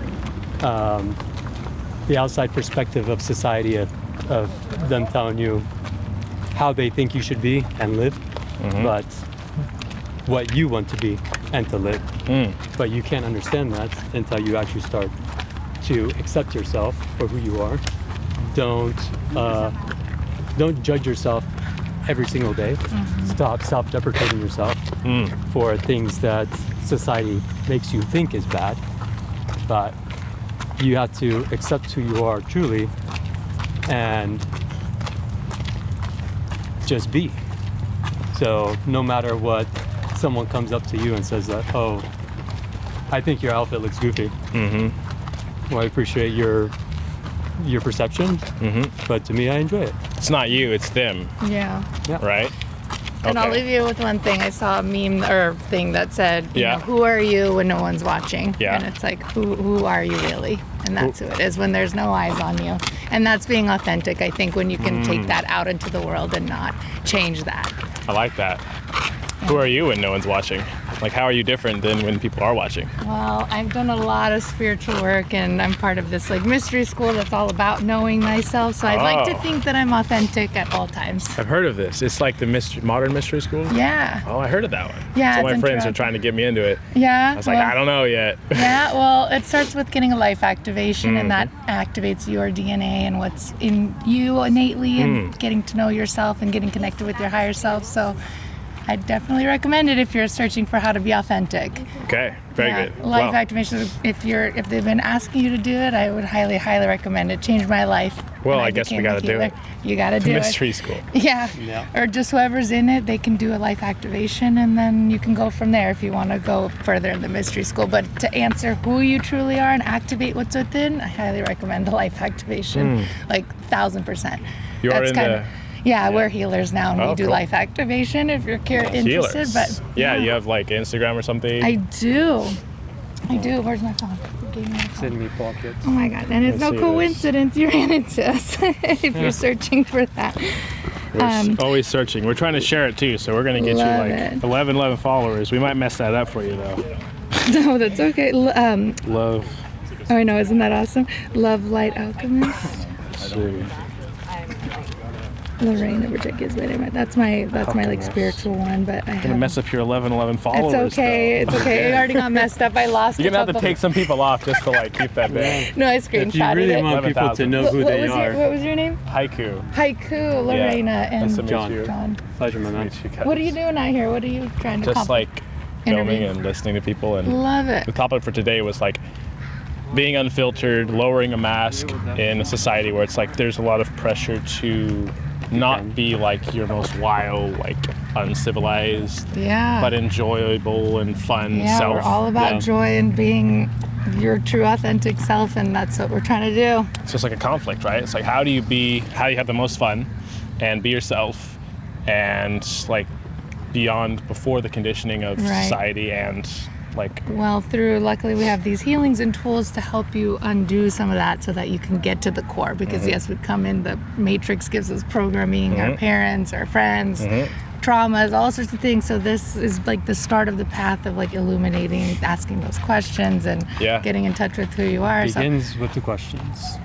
perspective of society of them telling you how they think you should be and live, but what you want to be and to live. But you can't understand that until you actually start to accept yourself for who you are. Don't judge yourself every single day. Stop self-deprecating yourself for things that society makes you think is bad. But you have to accept who you are truly and just be. So no matter what someone comes up to you and says that, oh, I think your outfit looks goofy. Well, I appreciate your your perception. But to me, I enjoy it. It's not you, it's them, Yeah. right? And I'll Okay. leave you with one thing. I saw a meme or thing that said, you Yeah. know, who are you when no one's watching? Yeah. And it's like, who are you really? And that's who it is when there's no eyes on you. And that's being authentic, I think, when you can take that out into the world and not change that. I like that. Who are you when no one's watching? Like, how are you different than when people are watching? Well, I've done a lot of spiritual work and I'm part of this like mystery school that's all about knowing thyself. So I'd like to Oh. think that I'm authentic at all times. I've heard of this. It's like the modern mystery school? Yeah. Oh, I heard of that one. Yeah, So my it's friends are interactive. trying to get me into it. Yeah. I was like, well- I don't know yet. Yeah, well, it starts with getting a life activation, and that activates your DNA and what's in you innately, and getting to know yourself and getting connected with your higher self. So I definitely recommend it if you're searching for how to be authentic. Okay, very Yeah, good. Life Wow. activation. If they've been asking you to do it, I would highly, highly recommend it. Changed my life. Well, and I guess we became a gotta do healer. it. You gotta do Mystery it. school. Yeah. Yeah. Or just whoever's in it, they can do a life activation, and then you can go from there if you want to go further in the mystery school. But to answer who you truly are and activate what's within, I highly recommend the life activation, like 1,000%. You're in kinda- yeah, we're healers now, and Oh, we do cool. life activation if you're interested. Healers. But yeah, you have like Instagram or something. I do. I do. Where's my phone? Who gave me my phone? Send me pockets. Oh my god, and it's Let's no see this. coincidence you ran into us if you're searching for that. We're always searching. We're trying to share it too, so we're gonna get you Love like it. 11 followers. We might mess that up for you though. No, that's okay. Love. Oh, I know, isn't that awesome? Love Light Alchemist. Let's see. Lorraine Evercheck is my name. That's my like spiritual one, but I Gonna have. mess up your 11 followers. It's okay. though. It's okay. It already got messed up. I lost. You're a gonna have to couple- take some people off just to like keep that big. No, I If you screenshotted really it. want people to 11,000. know who what they was are, what was your name? Haiku. Haiku, Lorena, Nice to and meet John. you. John. pleasure, my man. Meet you guys. What are you doing out here? What are you trying to Just accomplish? like filming Interview. and listening to people, and Love it. the topic for today was like being unfiltered, lowering a mask in a society where it's like there's a lot of pressure to not be like your most wild, like uncivilized, Yeah. but enjoyable and fun Yeah, self. we're all about Yeah. joy and being your true authentic self, and that's what we're trying to do. It's just like a conflict, right? It's like how do you have the most fun and be yourself and like beyond before the conditioning of Right. society and like Well, luckily we have these healings and tools to help you undo some of that so that you can get to the core. Because yes, we come in, the matrix gives us programming, our parents, our friends, traumas, all sorts of things. So this is like the start of the path of like illuminating, asking those questions, and Yeah. getting in touch with who you are. So, Begins with the questions.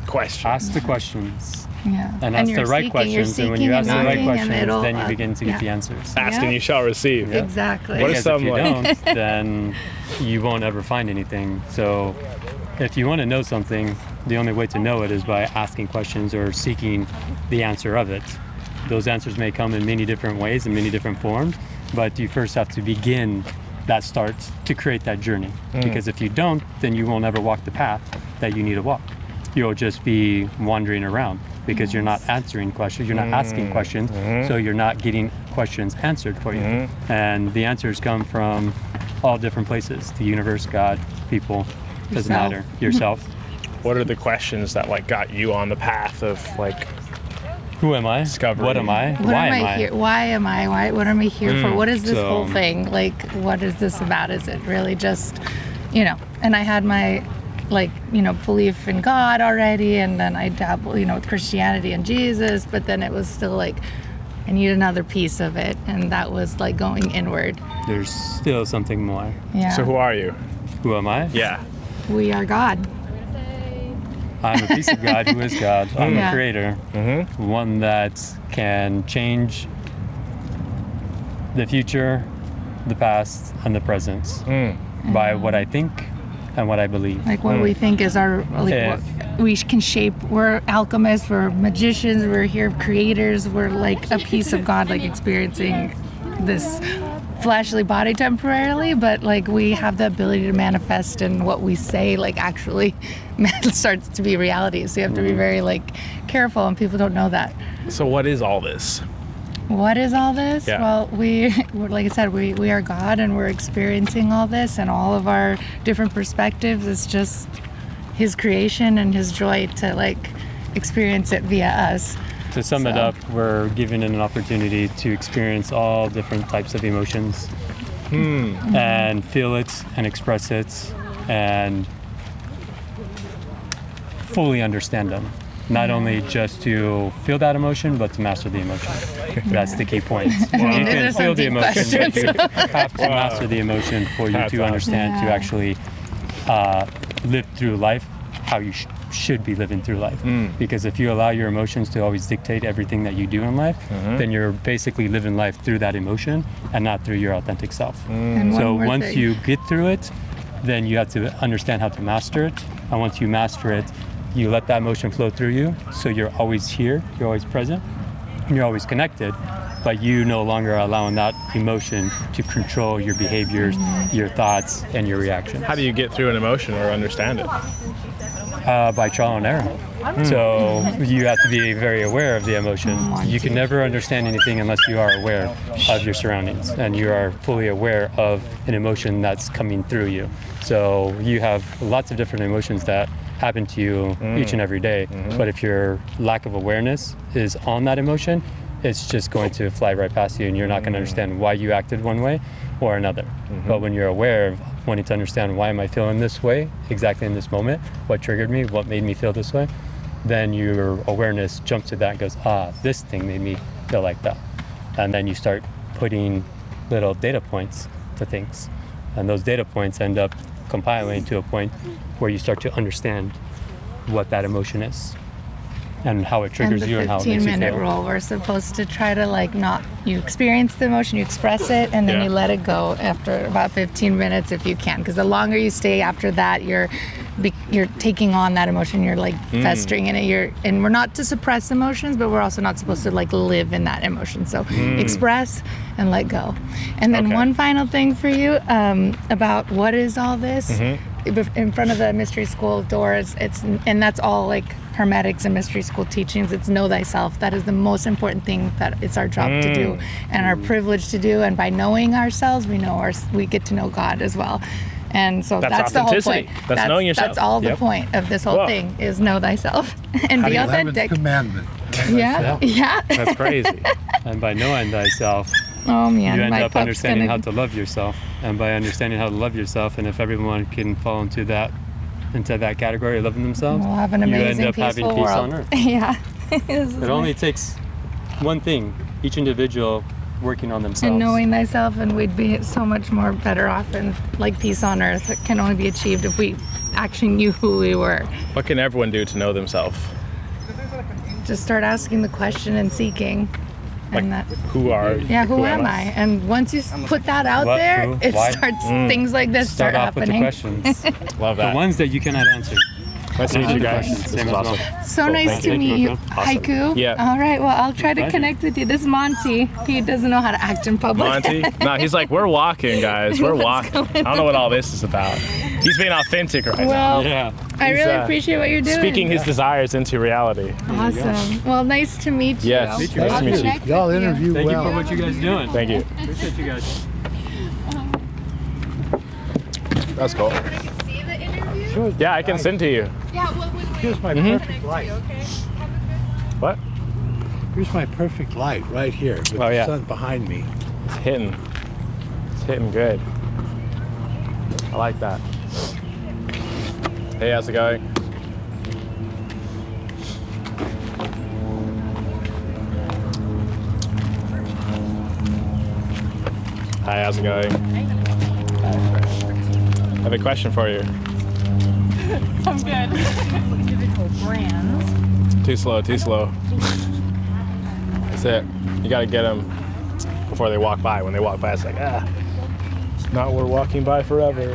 question. Ask the questions. yeah. And ask the you're right seeking, you're questions. And when seeking you ask the right knocking, and questions, it'll, then you begin to get the yeah. answers. Ask and Yeah. you shall receive. Exactly. What are Because some, if you like- don't, then you won't ever find anything. So if you want to know something, the only way to know it is by asking questions or seeking the answer of it. Those answers may come in many different ways, in many different forms, but you first have to begin that start to create that journey. Because if you don't, then you will never walk the path that you need to walk. You'll just be wandering around because you're not answering questions, you're not asking questions, so you're not getting questions answered for you. And the answers come from all different places, the universe, God, people, doesn't Yourself. matter, yourself. What are the questions that like got you on the path of like Who am I? Discovery. What am I? What Why am am I I? here? Why am I? What am I here for? What is this so- whole thing? Like, what is this about? Is it really just, and I had my, belief in God already, and then I dabbled, with Christianity and Jesus, but then it was still like, I need another piece of it, and that was like going inward. There's still something more. Yeah. So who are you? Who am I? Yeah. We are God. I'm a piece of God who is God. I'm Yeah. a creator, one that can change the future, the past, and the present by what I think and what I believe. Like what we think is our, If- what we can shape. We're alchemists, we're magicians, we're here creators, we're like a piece of God, like experiencing this fleshly body temporarily, but like we have the ability to manifest, and what we say like actually starts to be reality. So you have to be very like careful, and people don't know that. So what is all this? What is all this? Yeah. Well, we're, like I said, we are God, and we're experiencing all this, and all of our different perspectives is just his creation and his joy to like experience it via us. To sum it So- up, we're given an opportunity to experience all different types of emotions and feel it and express it and fully understand them. Not only just to feel that emotion, but to master the emotion. That's the key point. You those can are some feel the deep emotion, but you questions. have to master the emotion for you That's to awesome. understand to Yeah. actually live through life how you should be living through life. Because if you allow your emotions to always dictate everything that you do in life, then you're basically living life through that emotion and not through your authentic self. And So one more once thing. you get through it, then you have to understand how to master it. And once you master it, you let that emotion flow through you. So you're always here, you're always present, and you're always connected. But you no longer are allowing that emotion to control your behaviors, your thoughts, and your reactions. How do you get through an emotion or understand it? By trial and error. So you have to be very aware of the emotion. You can never understand anything unless you are aware of your surroundings and you are fully aware of an emotion that's coming through you. So you have lots of different emotions that happen to you each and every day. But if your lack of awareness is on that emotion, it's just going to fly right past you and you're not going to understand why you acted one way or another. But when you're aware of wanting to understand why am I feeling this way exactly in this moment, what triggered me, what made me feel this way, then your awareness jumps to that and goes, this thing made me feel like that. And then you start putting little data points to things. And those data points end up compiling to a point where you start to understand what that emotion is and how it triggers you and how it makes you 15-minute feel. rule. We're supposed to try to like not, you experience the emotion, you express it, and then Yeah. you let it go after about 15 minutes if you can. Because the longer you stay after that, you're taking on that emotion. You're like festering in it. And we're not to suppress emotions, but we're also not supposed to like live in that emotion. So express and let go. And then Okay. one final thing for you about what is all this in front of the mystery school doors. And that's all like Hermetics and mystery school teachings. It's know thyself. That is the most important thing that it's our job to do and our privilege to do. And by knowing ourselves, we get to know God as well. And so that's the whole authenticity. point. That's knowing yourself. That's all the Yep. point of this whole Whoa. thing is know thyself and be 11th authentic. commandment. Yeah, yeah. That's crazy. And by knowing thyself, Oh man, you end my up pup's understanding gonna. how to love yourself. And by understanding how to love yourself, and if everyone can fall into that category of loving themselves, We'll have an you amazing, end up having peaceful peace world. on earth. Yeah. It only takes one thing, each individual working on themselves. And knowing thyself, and we'd be so much more better off, and like peace on earth it can only be achieved if we actually knew who we were. What can everyone do to know themselves? Just start asking the question and seeking. Like, And that, who are yeah, who am I? And once you put that out What, there, who, it why? starts, things like this Start start off with the happening. questions. Love The that. ones that you cannot answer. Nice to meet you Answer the guys. questions. This Same is as awesome. well. So Cool, nice thank to you. meet you. Awesome. Haiku? Yeah. All right, well, I'll try to Pleasure. connect with you. This is Monty. He doesn't know how to act in public. Monty? No, he's like, we're walking, guys. We're walking. I don't know what all this is about. He's being authentic right now. Well, Yeah. I He's, really uh, appreciate what you're doing. Speaking his desires into reality. Awesome. Well, nice to meet you. Yes, Meet you. I'll nice to meet you. connect Y'all with you. interview Thank you well. for what you guys are doing. Thank you. Appreciate you guys. That's cool. See the interview? Here's- Yeah, I can send to you. Yeah, well, Here's my perfect light. What? Here's my perfect light right here with Oh, the yeah. sun behind me. It's hitting. It's hitting good. I like that. Hey, how's it going? Hi, how's it going? I have a question for you. I'm good. Individual brands. Too slow, too slow. That's it. You gotta get them before they walk by. When they walk by, it's like, not we're walking by forever.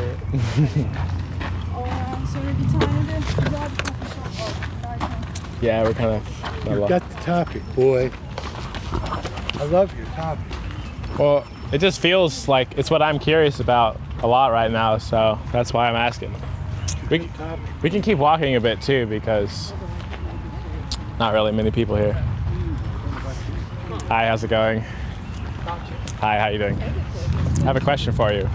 Yeah, we're kind of. You got the topic, boy. I love your topic. Well, it just feels like it's what I'm curious about a lot right now, so that's why I'm asking. We can keep walking a bit too, because not really many people here. Hi, how's it going? Hi, how you doing? I have a question for you.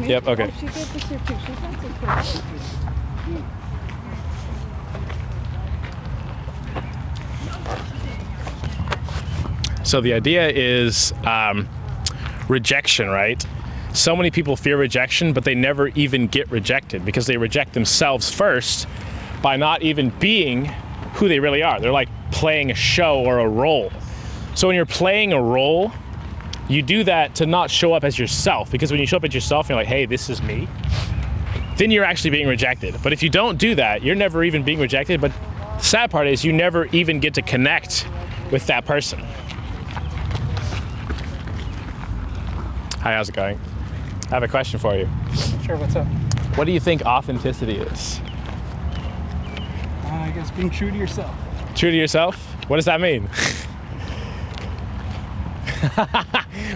Yep, okay. So the idea is rejection, right? So many people fear rejection, but they never even get rejected because they reject themselves first by not even being who they really are. They're like playing a show or a role. So when you're playing a role, you do that to not show up as yourself, because when you show up as yourself and you're like, hey, this is me, then you're actually being rejected. But if you don't do that, you're never even being rejected. But the sad part is you never even get to connect with that person. Hi, how's it going? I have a question for you. Sure, what's up? What do you think authenticity is? I guess being true to yourself. True to yourself? What does that mean?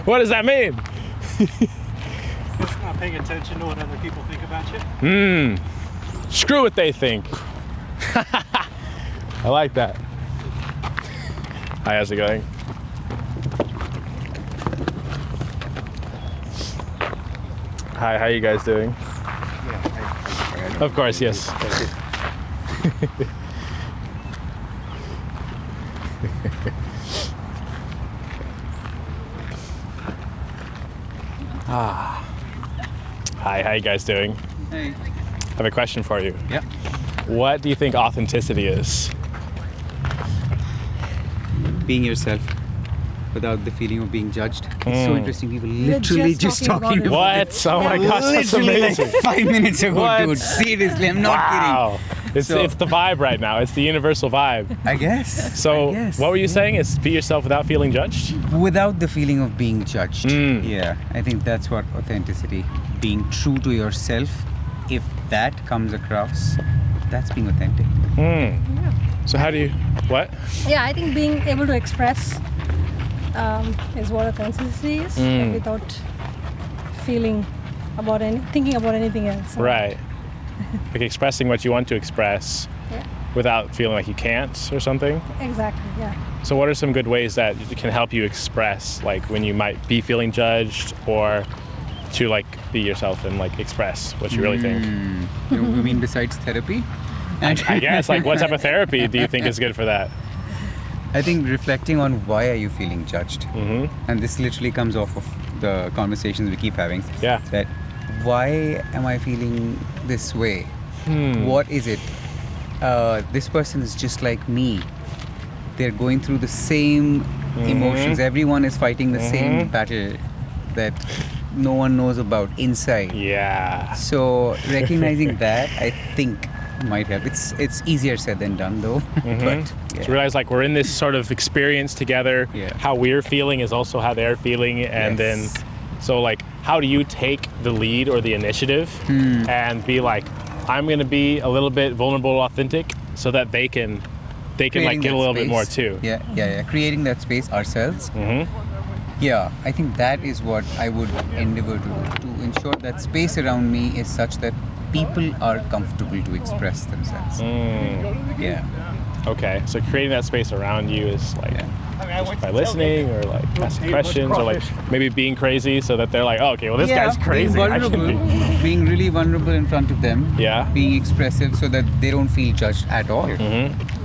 What does that mean? It's not paying attention to what other people think about you. Screw what they think. I like that. Hi, how's it going? Hi, how you guys doing? Of course, yes. Hi, how you guys doing? Hey. I have a question for you. Yeah. What do you think authenticity is? Being yourself without the feeling of being judged. It's so interesting. People We're literally just just talking talking about about What? Oh my gosh, that's literally like amazing. 5 minutes ago, What? dude. Seriously, I'm not Wow. It's So- the vibe right now. It's the universal vibe. kidding. I guess. So, I guess. what were you saying? Is be yourself without feeling judged? Without the feeling of being judged. Mm. Yeah, I think that's what authenticity. Being true to yourself. If that comes across, that's being authentic. So how do you? What? Yeah, I think being able to express is what authenticity is, like, without thinking about anything else. Right. Like expressing what you want to express Yeah. without feeling like you can't or something. Exactly. Yeah. So what are some good ways that can help you express, like when you might be feeling judged, or to like be yourself and like express what you really think? You mean besides therapy? I guess, like what type of therapy do you think is good for that? I think reflecting on why are you feeling judged, and this literally comes off of the conversations we keep having. Yeah. That why am I feeling this way? What is it? This person is just like me. They're going through the same emotions. Everyone is fighting the same battle that no one knows about inside. Yeah. So recognizing that, I think, might help. It's easier said than done, though. But yeah. To realize like we're in this sort of experience together. Yeah. How we're feeling is also how they're feeling, and Yes. then so like how do you take the lead or the initiative and be like, I'm gonna be a little bit vulnerable, authentic, so that they can like Creating get a that little bit more space. too. Yeah. Creating that space ourselves. Yeah, I think that is what I would endeavor to do, to ensure that space around me is such that people are comfortable to express themselves. Yeah. Okay, so creating that space around you is like just by listening or like asking questions or like maybe being crazy so that they're like, oh, okay, well this guy's crazy. Being I can vulnerable, be. being really vulnerable in front of them. Yeah. Being expressive so that they don't feel judged at all.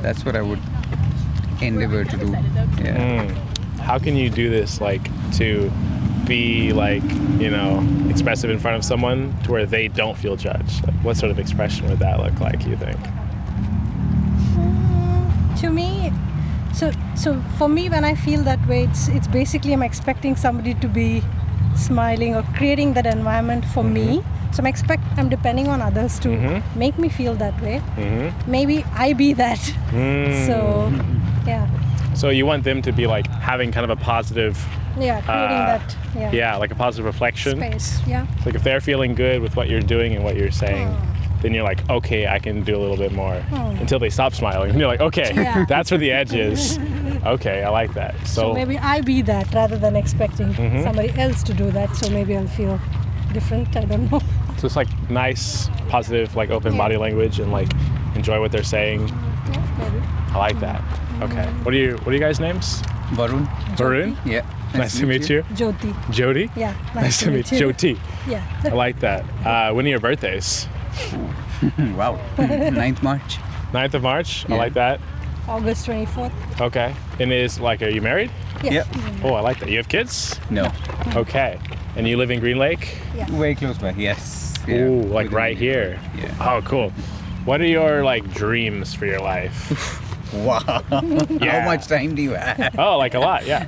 That's what I would endeavor to do. Yeah. How can you do this like to be like, you know, expressive in front of someone to where they don't feel judged? Like what sort of expression would that look like, you think? To me, so for me, when I feel that way, it's basically I'm expecting somebody to be smiling or creating that environment for me. So I'm depending on others to make me feel that way. Maybe I be that. So yeah. So you want them to be like having kind of a positive, Yeah, creating that. yeah, like a positive reflection. Space. Yeah. Like if they're feeling good with what you're doing and what you're saying, then you're like, okay, I can do a little bit more until they stop smiling. And you're like, okay, Yeah. that's where the edge is. Okay, I like that. So maybe I be that rather than expecting somebody else to do that. So maybe I'll feel different. I don't know. So it's like nice, positive, like open body language and like enjoy what they're saying. Yeah, maybe. I like that. Okay. What are you guys' names? Varun. Varun? Yeah. Nice to meet you. Jyoti. Jody? Yeah. Nice to meet you. Jyoti. Yeah. I like that. When are your birthdays? Wow. 9th March. 9th of March. I Yeah. like that. August 24th. Okay. And are you married? Yes. Oh, I like that. You have kids? No. Okay. And you live in Green Lake? Yeah. Very close by. Yes. Yeah. Ooh, like Within right the- here. Yeah. Oh, cool. What are your like dreams for your life? Wow. Yeah. How much time do you have? Oh, like a lot, yeah.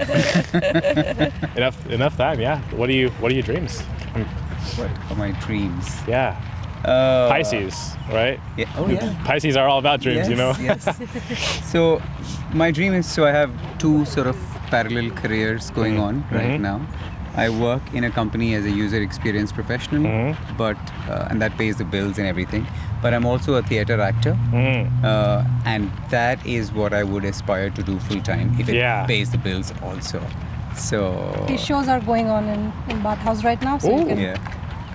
enough time, yeah. What are your dreams? What are my dreams? Yeah. Pisces, right? Yeah. Oh yeah. Pisces are all about dreams, you know? Yes. So my dream is, so I have two sort of parallel careers going on right now. I work in a company as a user experience professional, but and that pays the bills and everything. But I'm also a theater actor, and that is what I would aspire to do full time if it pays the bills also. So These shows are going on in Bathhouse right now, so you can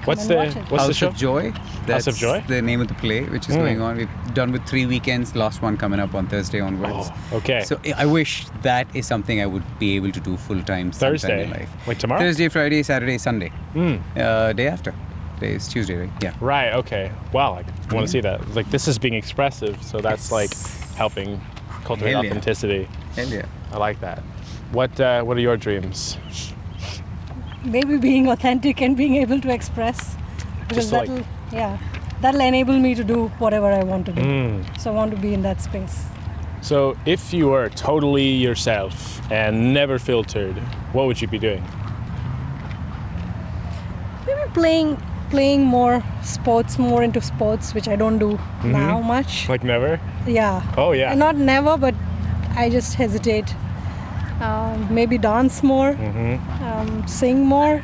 What's come and watch it. the House show? of Joy. That's House of Joy? the name of the play, which is going on. We've done with 3 weekends. Last one coming up on Thursday onwards. Oh, okay. So I wish that is something I would be able to do full time sometime Thursday? in life. Like tomorrow? Thursday, Friday, Saturday, Sunday. Day after. Today is Tuesday, right? Yeah. Right, okay. Wow, I want to see that. Like this is being expressive, so that's like helping cultivate Hell yeah. authenticity. Hell yeah. I like that. What are your dreams? Maybe being authentic and being able to express, because Just to, that'll enable me to do whatever I want to do. Mm. So I want to be in that space. So if you were totally yourself and never filtered, what would you be doing? Maybe playing more sports, more into sports, which I don't do now much. Like never? Yeah. Oh yeah. Not never, but I just hesitate. Maybe dance more, sing more.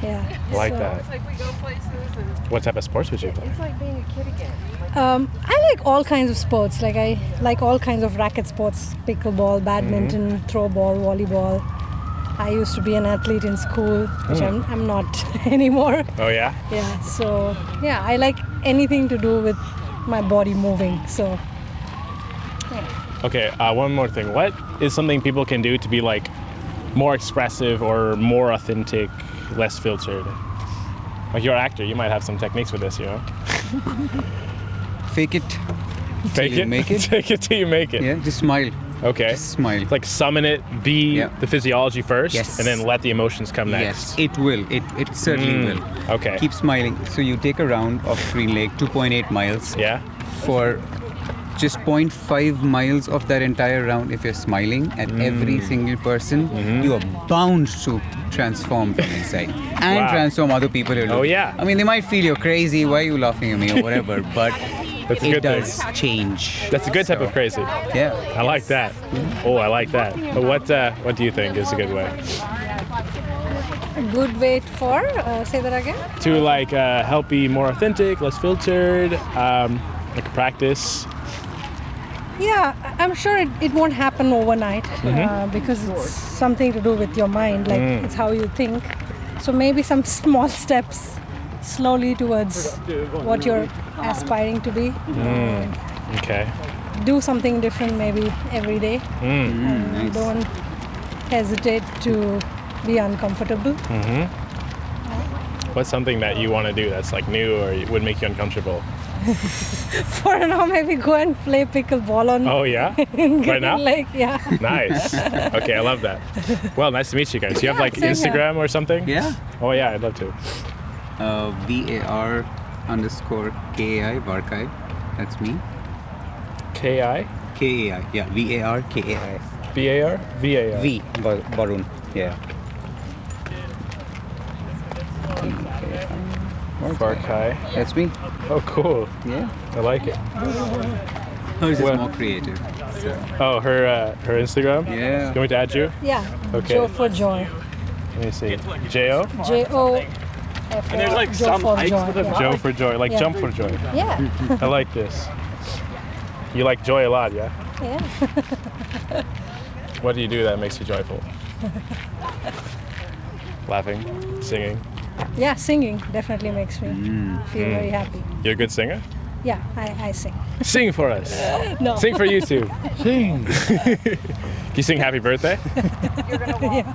Yeah. Like so- that. What type of sports would you play? I like all kinds of sports. Like I like all kinds of racket sports: pickleball, badminton, throw ball, volleyball. I used to be an athlete in school, which I'm not anymore. Oh yeah? Yeah. So yeah, I like anything to do with my body moving. So Okay, one more thing. What is something people can do to be like more expressive or more authentic, less filtered? Like you're an actor, you might have some techniques for this, you know? Fake it. Fake you it? make it. Take it till you make it. Yeah. Just smile. Okay. Just smile. Like summon it, be Yeah. the physiology first, Yes. and then let the emotions come next. Yes, it will. It certainly will. Okay. Keep smiling. So you take a round of Green Lake, 2.8 miles. Yeah? For just 0.5 miles of that entire round, if you're smiling at every single person, you are bound to transform from inside and Wow. transform other people. Who Oh, look. yeah. I mean, they might feel you're crazy. Why are you laughing at me or whatever? But That's a it good thing. does change. That's a good type of crazy. Yeah. I like that. Oh, I like that. But what do you think is a good way? a good way for say that again. To like help be more authentic, less filtered, like a practice. Yeah, I'm sure it won't happen overnight because it's something to do with your mind, like it's how you think. So maybe some small steps slowly towards what you're aspiring to be. Okay. Do something different maybe every day. Nice. Don't hesitate to be uncomfortable. What's something that you want to do that's like new or would make you uncomfortable? For now, maybe go and play pickleball on. Oh yeah? in Right now? Like, yeah. Nice. Okay, I love that. Well, nice to meet you guys. You have like same here. Instagram or something? Yeah. Oh yeah, I'd love to. VAR_KAI, Varkai. That's me. K-I? KAI. Yeah, VAR_KAI. B-A-R? V-A-R. V. Varun. Yeah. Varkai. That's me. Oh, cool. Yeah. I like it. Hers is Well- more creative. So. Oh, her Instagram? Yeah. You want me to add you? Yeah. Okay. Joe for joy. Let me see. J-O? J-O. And there's like Joe some for hikes joy. with a Yeah. Joe for joy, like Yeah. jump for joy. Yeah. I like this. You like joy a lot, yeah? Yeah. What do you do that makes you joyful? Laughing, singing. Yeah, singing definitely makes me feel very happy. You're a good singer? Yeah, I sing. Sing for us. No. Sing for YouTube. Sing. Can you sing happy birthday? Yeah.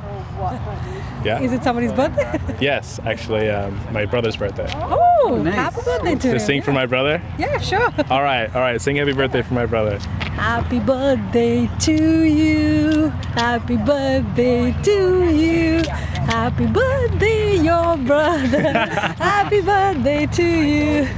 Yeah? Is it somebody's birthday? Yes, actually, my brother's birthday. Oh, Oh, nice. happy birthday to To him. sing for my brother? Yeah, sure. All right. Sing happy birthday for my brother. Happy birthday to you. Happy birthday to you. Happy birthday, your brother. Happy birthday to you.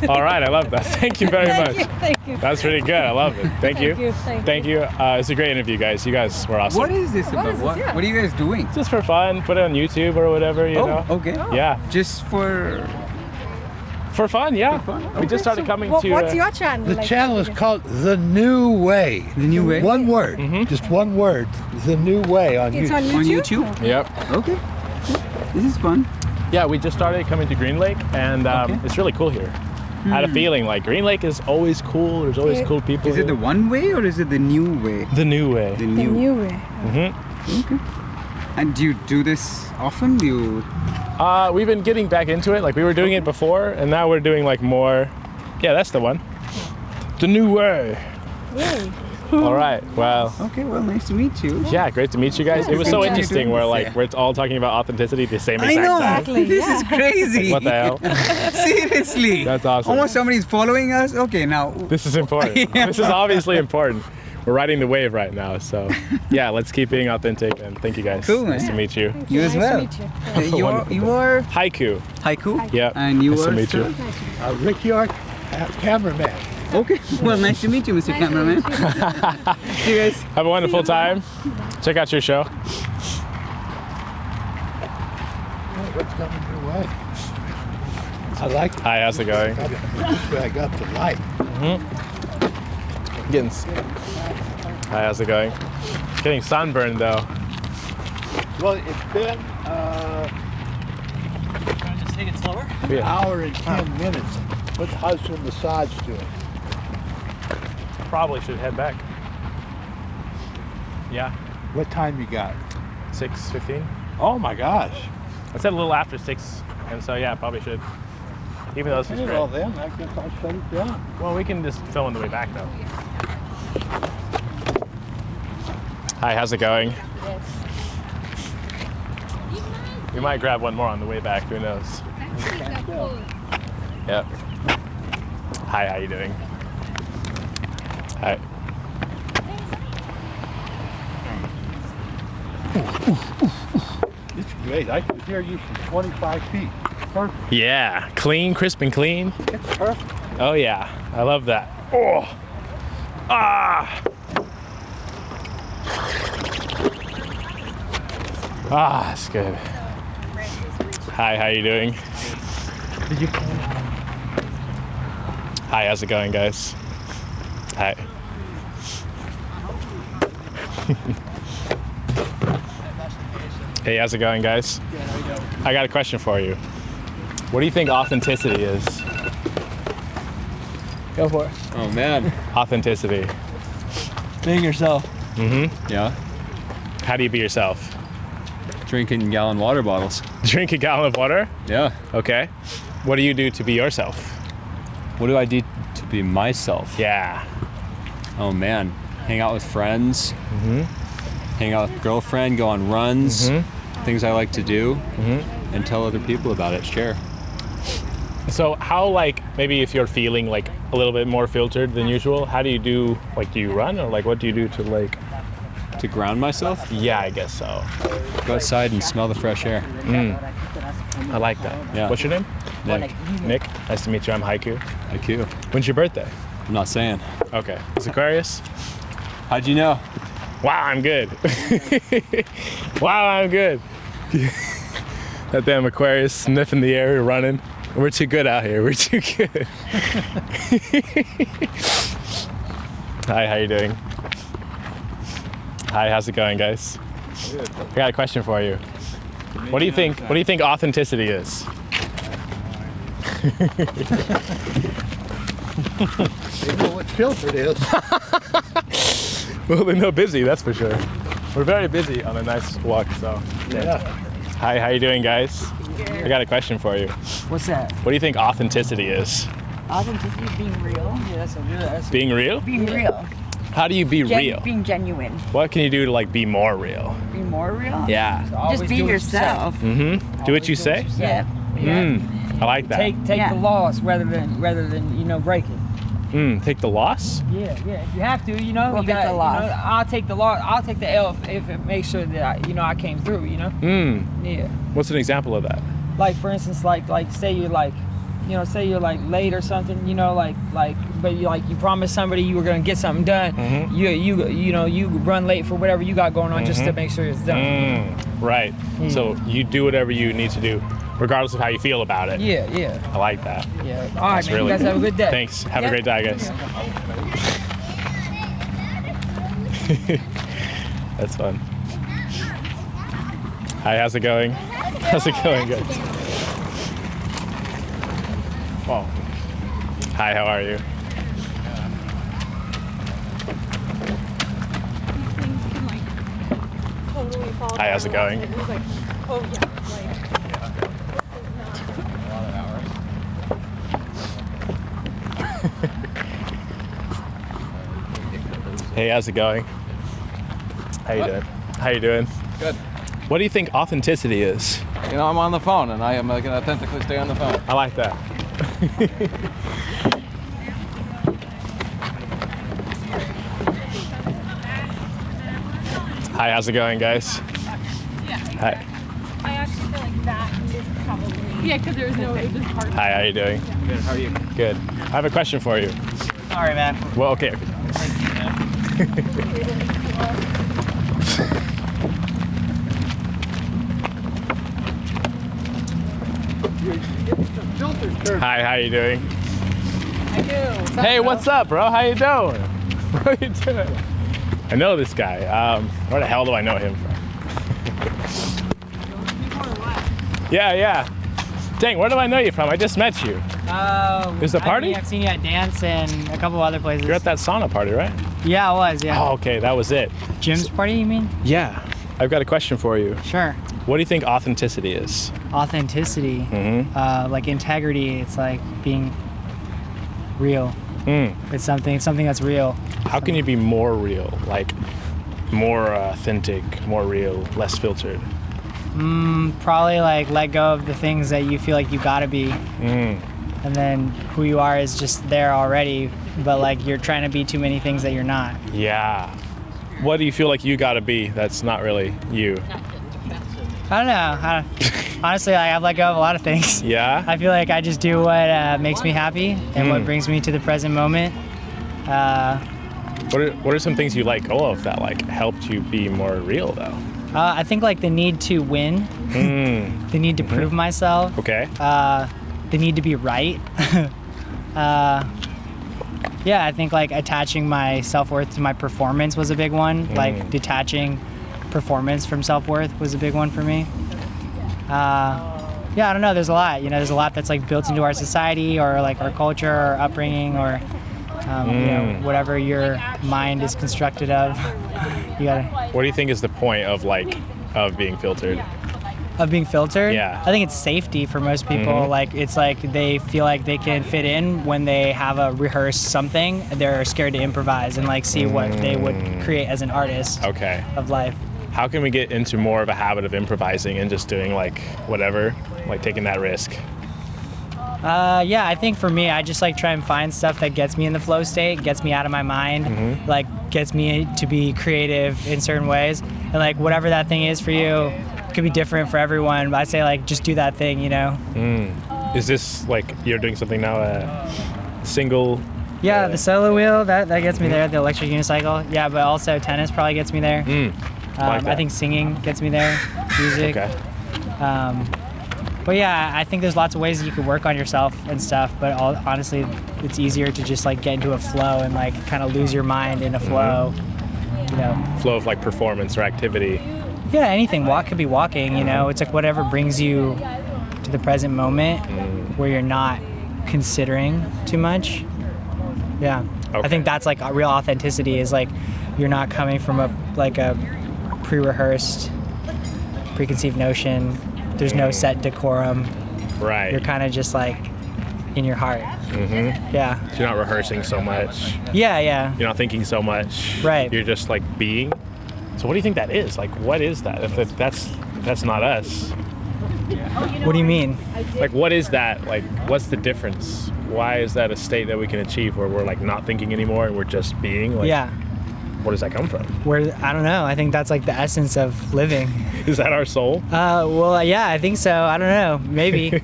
All right, I love that. Thank you very much. Thank you. That's really good. I love it. Thank you. Thank you. It's a great interview, guys. You guys were awesome. What is this What about? is this? What, Yeah. what are you guys doing? Just for fun. Put it on YouTube or whatever, you know. Okay. Yeah. Just for For fun, yeah. We just started coming to. What's your channel? The like? channel is called The New Way. The New Way? One word. Just one word. The New Way on It's YouTube. on on YouTube. YouTube? Yep. Okay. This is fun. Yeah, we just started coming to Green Lake, and Okay. it's really cool here. I had a feeling like Green Lake is always cool. There's always Yeah. cool people. Is it here. the one way or is it the new way? The new way? The The new. new way. Okay. And do you do this often? Do you? We've been getting back into it. Like we were doing it before, and now we're doing like more. Yeah, that's the one. The new way. Yay. All right. Well. Okay. Well, nice to meet you. Yeah, great to meet you guys. It was so Good to interesting. meet Where you. like we're all talking about authenticity at the same I exact know. time. Exactly, This yeah. is crazy. What the hell? Seriously. That's awesome. Almost somebody's following us. Okay, now. This is important. Yeah. This is obviously important. We're riding the wave right now, so yeah, let's keep being authentic. And thank you guys. Cool, man. Nice to meet you. You as Nice well. to meet you. You are Wonderful. you are Haiku. Haiku. Yep. And you Nice to are meet you. sir? Rick York, cameraman. Okay. Well, nice to meet you, Mr. Cameraman. See you guys. Have a wonderful time. Check out your show. What's coming your way? I like it. Hi, how's it going? This way I got the light. Hi, how's it going? Getting sunburned though. Well, it's been Just take it slower. an hour and 10 minutes. But how's your massage doing? Probably should head back. Yeah, What time you got? 6:15. Oh my gosh. I said a little after 6, and so yeah, probably should. Even though this is Well great. then, I guess I'll shut it down. Well, we can just film on the way back though. Hi, how's it going? We might grab one more on the way back. Who knows? Yep. Hi, how you doing? Hi. It's great. I can hear you from 25 feet. Perfect. Yeah, clean, crisp and clean. It's perfect. Oh yeah, I love that. Oh, ah, that's good. Hi, how you doing? Hi, how's it going, guys? Hi. Hey, how's it going, guys? I got a question for you. What do you think authenticity is? Go for it. Oh man, Authenticity. Being yourself. yeah. How do you be yourself? Drinking gallon water bottles. Drink a gallon of water? Yeah. Okay. What do you do to be yourself? What do I do to be myself? Yeah. Oh man, hang out with friends. Hang out with girlfriend. Go on runs. Things I like to do, and tell other people about it. Share. So how, like, maybe if you're feeling like a little bit more filtered than usual, how do you do, like, do you run or like what do you do to like? To ground myself. Yeah, I guess so. Go outside and smell the fresh air. I like that. Yeah. What's your name? Nick. Nick. Nice to meet you. I'm Haiku. IQ. When's your birthday? I'm not saying. Okay. It's Aquarius? How'd you know? Wow, I'm good. Wow, I'm good. That damn Aquarius sniffing the air, running. We're too good out here. We're too good. Hi, how you doing? Hi, how's it going, guys? I got a question for you. What do you think? What do you think authenticity is? They know what filtered is. Well, they're no busy, that's for sure. We're very busy on a nice walk, so. Yeah. Hi, how you doing, guys? I got a question for you. What's that? What do you think authenticity is? Authenticity, being real. Yeah, that's a good. Being real? Being real. How do you be real? Being genuine. What can you do to like be more real? Be more real. Yeah. Just be yourself. Mm-hmm. Do what you say? Yeah. Mm. I like that. Take the loss rather than break it. Take the loss? Yeah. If you have to, We'll you get got the loss. I'll take the loss. I'll take the L if it makes sure that I came through. Yeah. What's an example of that? Like for instance, like say you're like, say you're like late or something. But you promised somebody you were gonna get something done. Mm-hmm. You run late for whatever you got going on just to make sure it's done. Right. So you do whatever you need to do, regardless of how you feel about it. Yeah. I like that. Yeah. All right, That's man. really You guys have a good day. Thanks. Have a Yeah. great day, guys. That's fun. Hi, how's it going? How's it going, guys? Whoa. Hi, how are you? Hi, how's it going? Hey, how's it going? How you doing? How you doing? Good. What do you think authenticity is? I'm on the phone, and I am going to authentically stay on the phone. I like that. Hi, how's it going, guys? Hi. I actually feel like that is probably. Yeah, because there's no. It was hard. Hi, how you doing? Good. How are you? Good. I have a question for you. Sorry, man. Well, okay. Hi, how you doing? Hey, what's up, bro? How you doing? What are you doing? I know this guy. Where the hell do I know him from? Yeah. Dang, where do I know you from? I just met you. Is the party? I've seen you at dance and a couple other places. You're at that sauna party, right? Yeah, I was. Yeah. Oh, okay, that was it. Jim's party, you mean? Yeah. I've got a question for you. Sure. What do you think authenticity is? Authenticity, like integrity. It's like being real. It's something that's real. How can you be more real? Like more authentic, more real, less filtered? Probably like let go of the things that you feel like you gotta be, and then who you are is just there already. But like you're trying to be too many things that you're not. Yeah. What do you feel like you gotta be that's not really you? I don't know. Honestly, I've let go of a lot of things. Yeah? I feel like I just do what makes me happy and what brings me to the present moment. What are some things you let go of that like helped you be more real though? I think like the need to win, the need to prove myself. Okay. The need to be right. Yeah, I think like attaching my self-worth to my performance was a big one. Like detaching performance from self-worth was a big one for me. Yeah, I don't know. There's a lot. There's a lot that's like built into our society or like our culture or upbringing or whatever your mind is constructed of. You gotta. What do you think is the point of being filtered? Of being filtered? Yeah. I think it's safety for most people. Like it's like they feel like they can fit in when they have a rehearsed something. They're scared to improvise and like see what they would create as an artist. Okay. Of life. How can we get into more of a habit of improvising and just doing like whatever, like taking that risk? Yeah, I think for me, I just like try and find stuff that gets me in the flow state, gets me out of my mind, like gets me to be creative in certain ways. And like whatever that thing is for you, could be different for everyone, but I say like just do that thing, Is this like you're doing something now, single? Yeah, the solo wheel, that gets me there, the electric unicycle. Yeah, but also tennis probably gets me there. I think singing gets me there, music. Okay. But yeah, I think there's lots of ways that you could work on yourself and stuff, but honestly, it's easier to just like get into a flow and like kind of lose your mind in a flow, Flow of like performance or activity. Yeah, anything. Walk could be walking, It's like whatever brings you to the present moment where you're not considering too much. Yeah. Okay. I think that's like a real authenticity is like you're not coming from a pre-rehearsed, preconceived notion. There's no set decorum. Right. You're kind of just like in your heart. Yeah. So you're not rehearsing so much. Yeah. You're not thinking so much. Right. You're just like being. So what do you think that is? Like, what is that? If that's not us. What do you mean? Like, what is that? Like, what's the difference? Why is that a state that we can achieve where we're like not thinking anymore and we're just being? Like, Yeah. Where does that come from? I don't know. I think that's like the essence of living. Is that our soul? Well, yeah, I think so. I don't know. Maybe.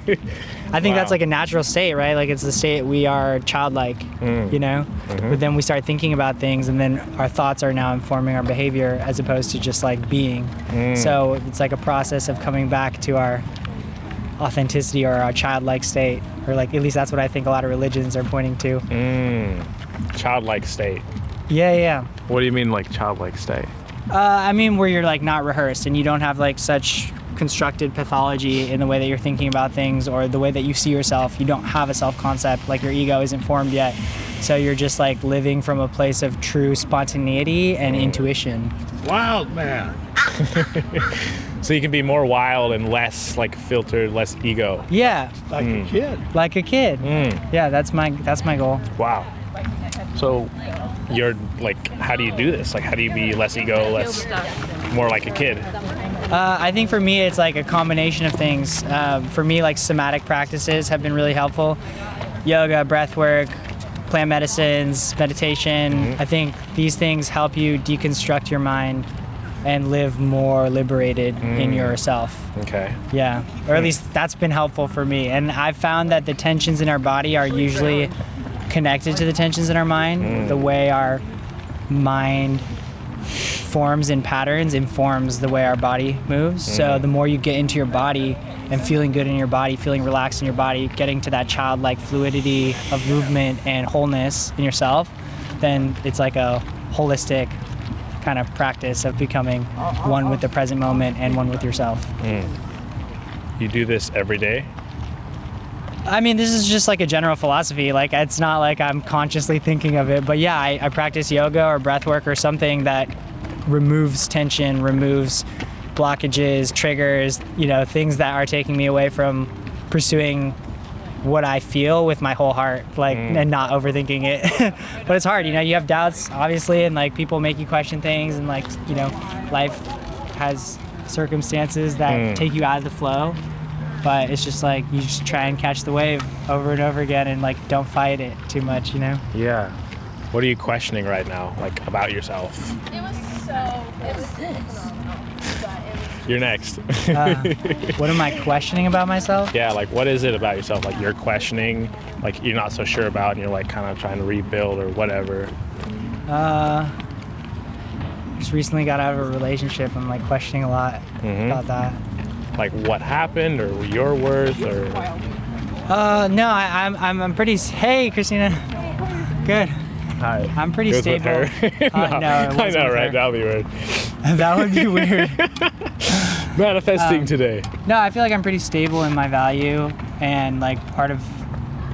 I think that's Wow. like a natural state, right? Like it's the state we are childlike, you know? But then we start thinking about things and then our thoughts are now informing our behavior as opposed to just like being. So it's like a process of coming back to our authenticity or our childlike state, or like at least that's what I think a lot of religions are pointing to. Childlike state. Yeah. What do you mean, like childlike state? I mean, where you're like not rehearsed and you don't have like such constructed pathology in the way that you're thinking about things or the way that you see yourself. You don't have a self-concept, like your ego isn't formed yet. So you're just like living from a place of true spontaneity and intuition. Wild man. So you can be more wild and less like filtered, less ego. Yeah. Like a kid. Like a kid. Yeah, that's my goal. Wow. So you're like, how do you do this? Like, how do you be less ego, more like a kid? I think for me, it's like a combination of things. For me, like somatic practices have been really helpful. Yoga, breath work, plant medicines, meditation. I think these things help you deconstruct your mind and live more liberated in yourself. Okay. Yeah, or at least that's been helpful for me. And I've found that the tensions in our body are usually connected to the tensions in our mind. The way our mind forms in patterns informs the way our body moves. So the more you get into your body and feeling good in your body, feeling relaxed in your body, getting to that childlike fluidity of movement and wholeness in yourself, then it's like a holistic kind of practice of becoming one with the present moment and one with yourself. You do this every day? I mean, this is just like a general philosophy. Like, it's not like I'm consciously thinking of it, but yeah, I practice yoga or breath work or something that removes tension, removes blockages, triggers, you know, things that are taking me away from pursuing what I feel with my whole heart, like, and not overthinking it. But it's hard, you know, you have doubts, obviously, and like people make you question things, and like, you know, life has circumstances that take you out of the flow. But it's just like, you just try and catch the wave over and over again and like, don't fight it too much, you know? Yeah. What are you questioning right now, like about yourself? You're next. What am I questioning about myself? Yeah, like what is it about yourself? Like you're questioning, like you're not so sure about, and you're like kind of trying to rebuild or whatever. Just recently got out of a relationship. I'm like questioning a lot about that. Like what happened, or your worth, or? No, I'm pretty. Hey, Christina. Good. Hi. I'm pretty It was with stable. her. No, it I wasn't know, with right? her. That would be weird. That would be weird. Manifesting today. No, I feel like I'm pretty stable in my value, and like part of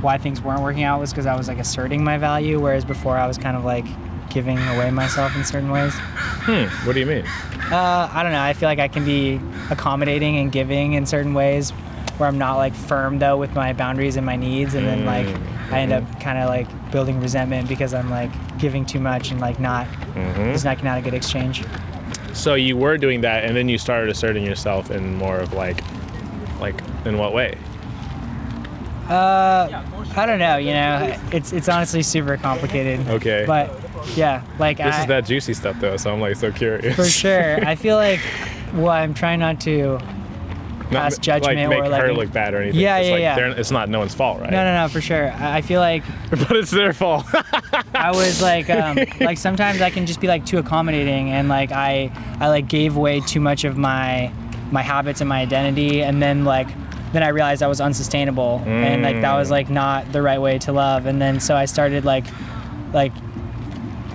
why things weren't working out was because I was like asserting my value, whereas before I was kind of like giving away myself in certain ways. What do you mean? I don't know. I feel like I can be accommodating and giving in certain ways where I'm not like firm though with my boundaries and my needs, and then like I end up kind of like building resentment because I'm like giving too much and like not it's not a good exchange. So you were doing that, and then you started asserting yourself in more of like in what way? I don't know. You know, it's honestly super complicated. Okay. But yeah, like This is that juicy stuff though, so I'm like so curious. For sure. I feel like I'm trying not to pass judgment like make or like her look bad or anything. Yeah, it's yeah, like yeah. It's not no one's fault, right? No, for sure. I feel like, but it's their fault. I was like, like sometimes I can just be like too accommodating, and like I like gave away too much of my habits and my identity, and then I realized I was unsustainable, and like that was like not the right way to love, and then so I started like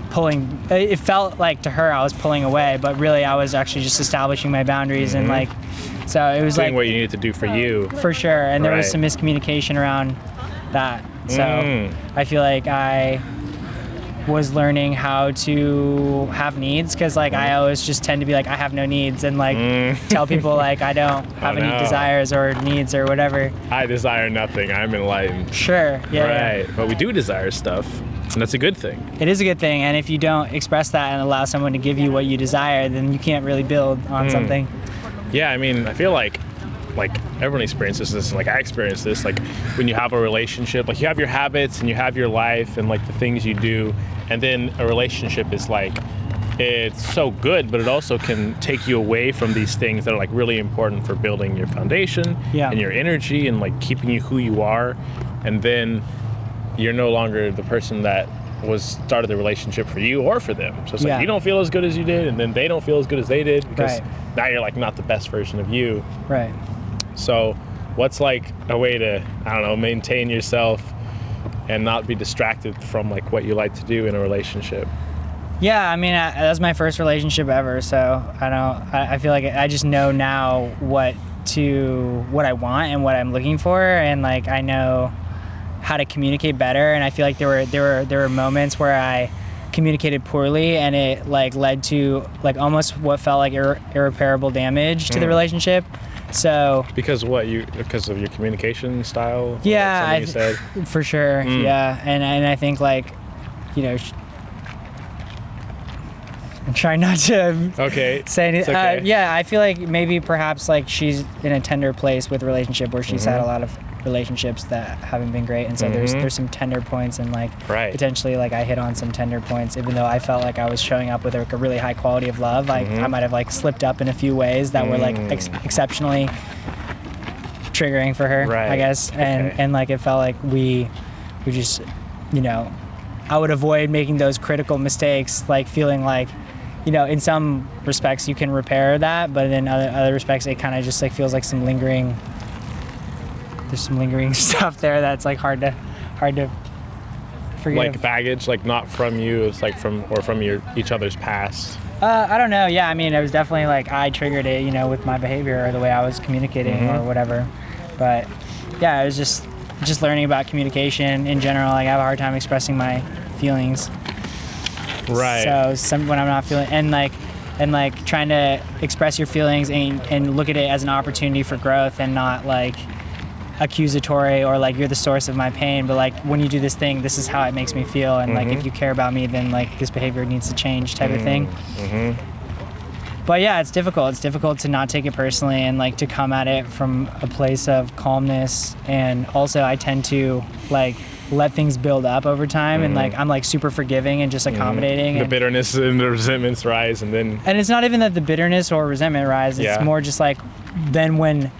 pulling. It felt like to her I was pulling away, but really I was actually just establishing my boundaries, and like. So it was doing like what you needed to do for you. For sure, and there was Right. some miscommunication around that. So I feel like I was learning how to have needs, because like I always just tend to be like I have no needs, and like tell people like I don't have any no. desires or needs or whatever. I desire nothing. I'm enlightened. Sure. Yeah. Right. But we do desire stuff, and that's a good thing. It is a good thing, and if you don't express that and allow someone to give you what you desire, then you can't really build on something. Yeah, I mean, I feel like like everyone experiences this, like I experienced this, like when you have a relationship, like you have your habits and you have your life and like the things you do, and then a relationship is like, it's so good, but it also can take you away from these things that are like really important for building your foundation and your energy and like keeping you who you are. And then you're no longer the person that started the relationship for you or for them. So it's like you don't feel as good as you did, and then they don't feel as good as they did because now you're like not the best version of you. Right. So what's like a way to, I don't know, maintain yourself and not be distracted from like what you like to do in a relationship? Yeah, I mean, that was my first relationship ever, so I feel like I just know now what I want and what I'm looking for, and like I know how to communicate better. And I feel like there were moments where I communicated poorly, and it like led to like almost what felt like irreparable damage to the relationship. So because of your communication style? Yeah, you said? For sure. Yeah, and I think like, you know, I'm trying not to say anything. Okay. Yeah, I feel like maybe perhaps like she's in a tender place with relationship where she's had a lot of relationships that haven't been great, and so there's some tender points, and like potentially like I hit on some tender points, even though I felt like I was showing up with like a really high quality of love. Like I might have like slipped up in a few ways that were like exceptionally triggering for her, I guess. And like it felt like we just, you know, I would avoid making those critical mistakes, like feeling like, you know, in some respects you can repair that, but in other respects it kind of just like feels like there's some lingering stuff there that's like hard to forgive. Like baggage, like not from you, it's like from each other's past. I don't know. Yeah, I mean, it was definitely like I triggered it, you know, with my behavior or the way I was communicating or whatever. But yeah, it was just learning about communication in general. Like I have a hard time expressing my feelings. Right. So when I'm not feeling, and like trying to express your feelings and look at it as an opportunity for growth, and not like accusatory or like you're the source of my pain, but like when you do this thing, this is how it makes me feel, and like if you care about me, then like this behavior needs to change, type of thing. But yeah, it's difficult. It's difficult to not take it personally and like to come at it from a place of calmness. And also I tend to like let things build up over time, and like I'm like super forgiving and just accommodating. The bitterness and the resentments rise, and it's not even that the bitterness or resentment rise. It's more just like then when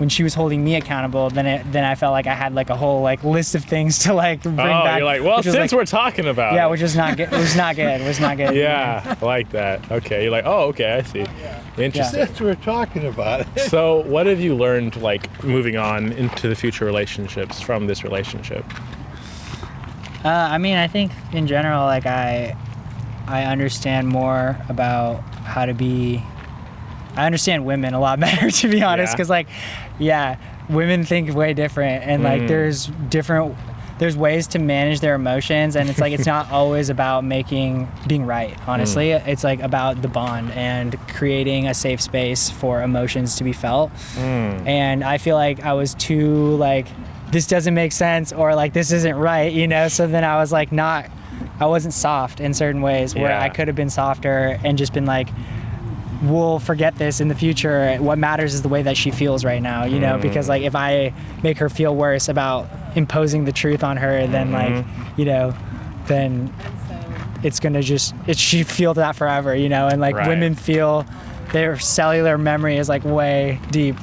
she was holding me accountable, then I felt like I had like a whole like list of things to like bring back. You're like, well, since we're talking about it, which was not good. It was not good. It was not good. Yeah, I like that. Okay, you're like, oh, okay, I see. Interesting. Since we're talking about it. So, what have you learned, like moving on into the future relationships from this relationship? I mean, I think in general, like I understand more about how to be. I understand women a lot better, to be honest, because like, women think way different, and like there's ways to manage their emotions, and it's like it's not always about being right. Honestly, it's like about the bond and creating a safe space for emotions to be felt. And I feel like I was too like, this doesn't make sense, or like this isn't right, you know. So then I was like I wasn't soft in certain ways where I could have been softer and just been like, we'll forget this in the future. What matters is the way that she feels right now, you know, because like if I make her feel worse about imposing the truth on her, then like, you know, then it's gonna she feel that forever, you know. And like women feel their cellular memory is like way deep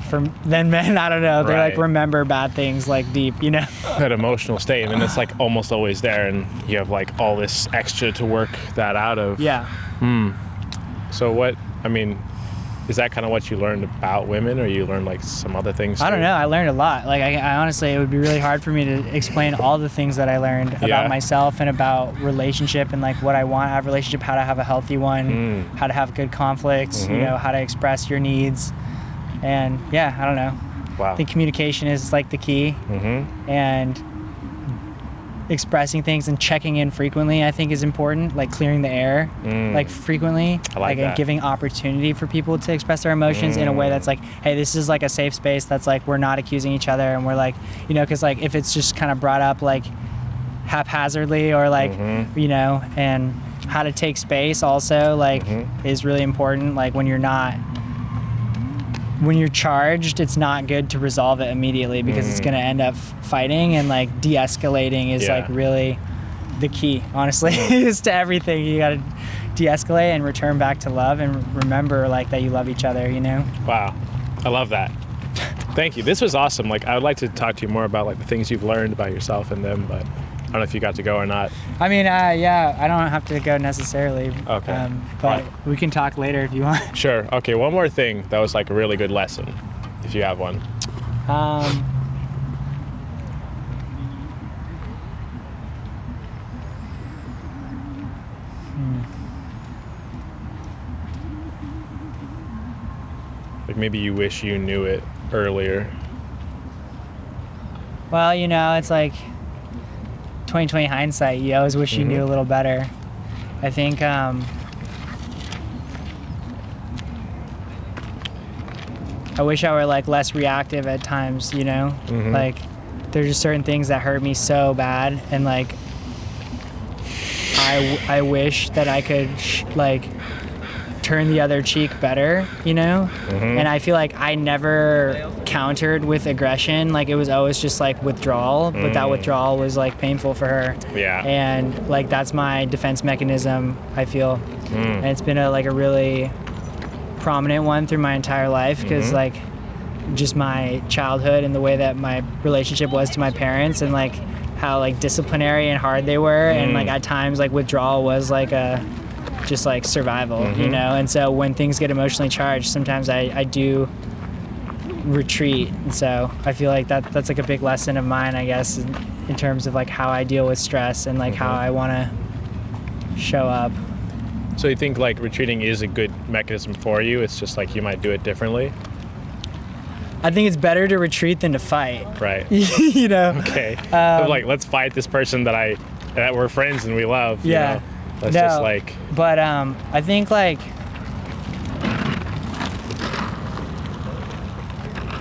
than men. I don't know. They like remember bad things like deep, you know. That emotional state, and then it's like almost always there, and you have like all this extra to work that out of. Yeah. So what? I mean, is that kind of what you learned about women, or you learned like some other things too? I don't know. I learned a lot. Like I honestly, it would be really hard for me to explain all the things that I learned about myself and about relationship, and like what I want out of a relationship, how to have a healthy one, how to have good conflicts, you know, how to express your needs. And yeah, I don't know. Wow. I think communication is like the key, and expressing things and checking in frequently, I think, is important. Like clearing the air, like frequently, I like that. giving opportunity for people to express their emotions in a way that's like, hey, this is like a safe space. That's like we're not accusing each other, and we're like, you know, because like if it's just kind of brought up like haphazardly or like, you know, and how to take space also like is really important. Like when you're not when you're charged, it's not good to resolve it immediately because it's going to end up fighting, and like de-escalating is like really the key, honestly, is to everything. You got to de-escalate and return back to love, and remember like that you love each other, you know? Wow. I love that. Thank you. This was awesome. Like, I would like to talk to you more about like the things you've learned about yourself and them, but I don't know if you got to go or not. I mean, yeah, I don't have to go necessarily. Okay. But we can talk later if you want. Sure. Okay. One more thing that was like a really good lesson, if you have one. Like maybe you wish you knew it earlier. Well, you know, it's like 20/20 hindsight. You always wish you knew a little better. I think I wish I were like less reactive at times, you know? Like there's just certain things that hurt me so bad, and like I wish that I could like turn the other cheek better, you know? And I feel like I never countered with aggression. Like it was always just like withdrawal, but that withdrawal was like painful for her. Yeah. And like that's my defense mechanism, I feel. And it's been a really prominent one through my entire life, because like just my childhood and the way that my relationship was to my parents, and like how like disciplinary and hard they were, and like at times like withdrawal was like a just like survival, you know? And so when things get emotionally charged, sometimes I do retreat. And so I feel like that's like a big lesson of mine, I guess, in terms of like how I deal with stress and like how I want to show up. So you think like retreating is a good mechanism for you? It's just like you might do it differently? I think it's better to retreat than to fight. Right. You know? Okay. So like, let's fight this person that we're friends and we love. Yeah. You know? Let's just like. But I think like.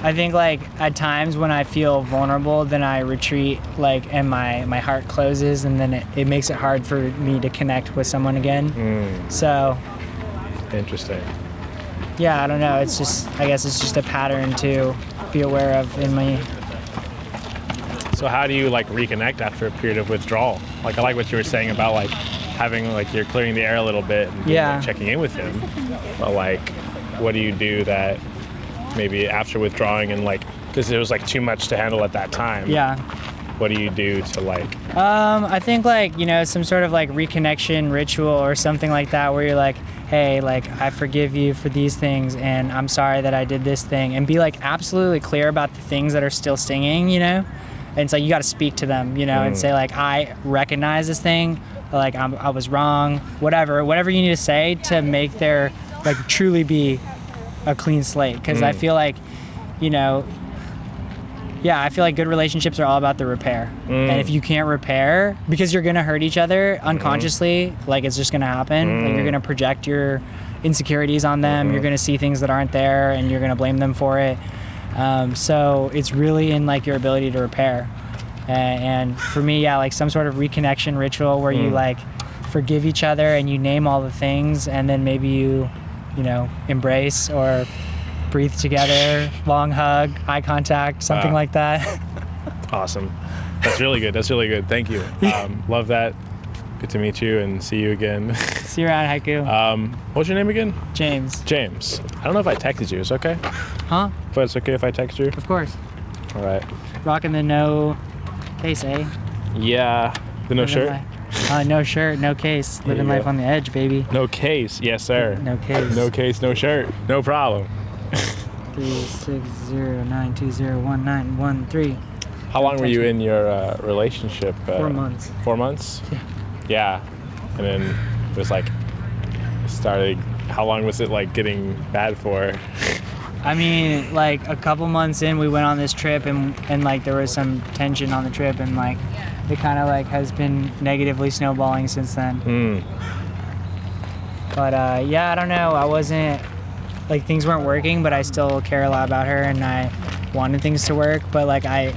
At times when I feel vulnerable, then I retreat, like, and my heart closes, and then it makes it hard for me to connect with someone again. So. Interesting. Yeah, I don't know. It's just, I guess it's just a pattern to be aware of in me. So how do you like reconnect after a period of withdrawal? Like I like what you were saying about like having like you're clearing the air a little bit and like, checking in with him. But like, what do you do that maybe after withdrawing and like, because it was like too much to handle at that time? Yeah. What do you do to like? I think like, you know, some sort of like reconnection ritual or something like that, where you're like, hey, like I forgive you for these things, and I'm sorry that I did this thing, and be like absolutely clear about the things that are still stinging, you know? And it's like you got to speak to them, you know, and say like, I recognize this thing, like I was wrong, whatever you need to say to make there like truly be a clean slate. Because I feel like, you know, I feel like good relationships are all about the repair. And if you can't repair, because you're gonna hurt each other unconsciously, like it's just gonna happen. Like you're gonna project your insecurities on them. You're gonna see things that aren't there, and you're gonna blame them for it. So it's really in like your ability to repair. And for me, like some sort of reconnection ritual where you like forgive each other and you name all the things, and then maybe you know, embrace or breathe together, long hug, eye contact, something like that. Awesome. That's really good. Thank you. Love that. Good to meet you and see you again. See you around, Haiku. What's your name again? James. I don't know if I texted you. It's okay? Huh? But it's okay if I text you? Of course. All right. Rocking the no case, eh? Yeah. The no shirt? No shirt, no case. Living life on the edge, baby. No case. Yes, sir. No case. No case, no shirt. No problem. 36092019113. How long were you in your relationship? 4 months. 4 months? Yeah. Yeah. And then it was like, how long was it like getting bad for? I mean, like a couple months in, we went on this trip, and like there was some tension on the trip, and like it kind of like has been negatively snowballing since then. But I don't know. I wasn't, like things weren't working, but I still care a lot about her, and I wanted things to work. But like I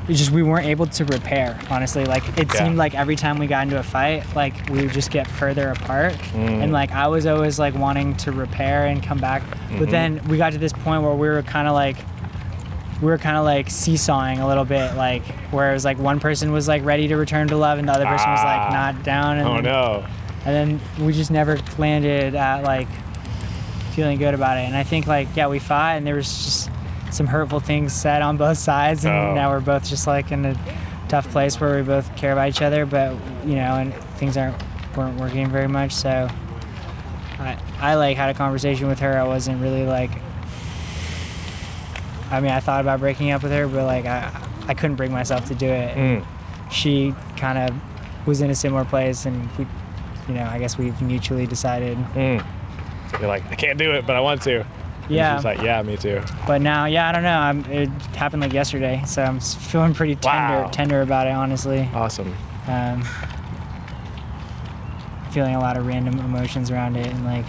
we weren't able to repair, honestly. Like it Yeah. seemed like every time we got into a fight, like we would just get further apart. And like I was always like wanting to repair and come back. But then we got to this point where we were kind of like seesawing a little bit, like where it was like one person was like ready to return to love and the other person was like not down. And Oh no. And then we just never landed at like feeling good about it. And I think like, yeah, we fought and there was just some hurtful things said on both sides. And now we're both just like in a tough place where we both care about each other, but you know, and things weren't working very much. So I like had a conversation with her. I wasn't really like, I mean, I thought about breaking up with her, but like I couldn't bring myself to do it. She kind of was in a similar place and we, you know, I guess we mutually decided. You're like, I can't do it, but I want to. Yeah. She's like, yeah, me too. But now, yeah, I don't know. It happened like yesterday, so I'm feeling pretty tender about it, honestly. Awesome. Feeling a lot of random emotions around it, and like.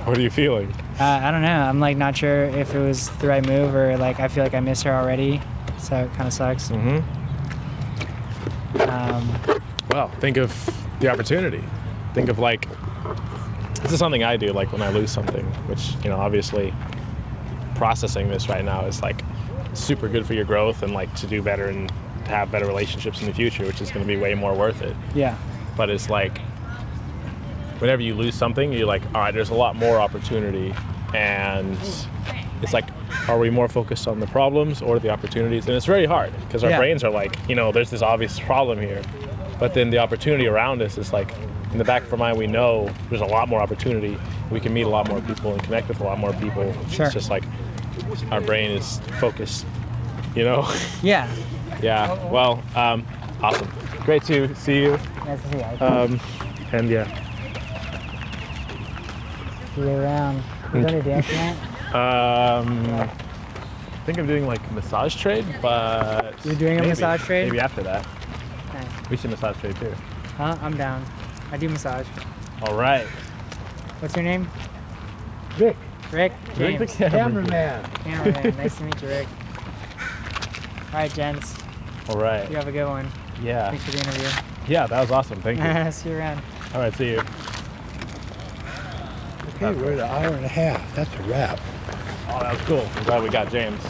What are you feeling? I don't know. I'm like not sure if it was the right move or like I feel like I miss her already, so it kind of sucks. Well, think of the opportunity. Think of like, this is something I do, like when I lose something, which, you know, obviously processing this right now is like super good for your growth and like to do better and to have better relationships in the future, which is going to be way more worth it. Yeah. But it's like, whenever you lose something, you're like, all right, there's a lot more opportunity. And it's like, are we more focused on the problems or the opportunities? And it's very hard because our brains are like, you know, there's this obvious problem here. But then the opportunity around us is like, in the back of our mind, we know there's a lot more opportunity. We can meet a lot more people and connect with a lot more people. Sure. It's just like our brain is focused, you know? Yeah. Yeah. Well, awesome. Great to see you. Nice to see you. And yeah. See you around. You going to dance tonight? I think I'm doing like massage trade, but You're doing a massage trade? Maybe after that. Nice. We should massage trade too. Huh? I'm down. I do massage. All right. What's your name? Rick. Rick? Rick the James. Cameraman. Cameraman. Nice to meet you, Rick. All right, gents. All right. You have a good one. Yeah. Thanks for the interview. Yeah, that was awesome. Thank you. See you around. All right, see you. Okay, we're at an hour and a half. That's a wrap. Oh, that was cool. I'm glad we got James.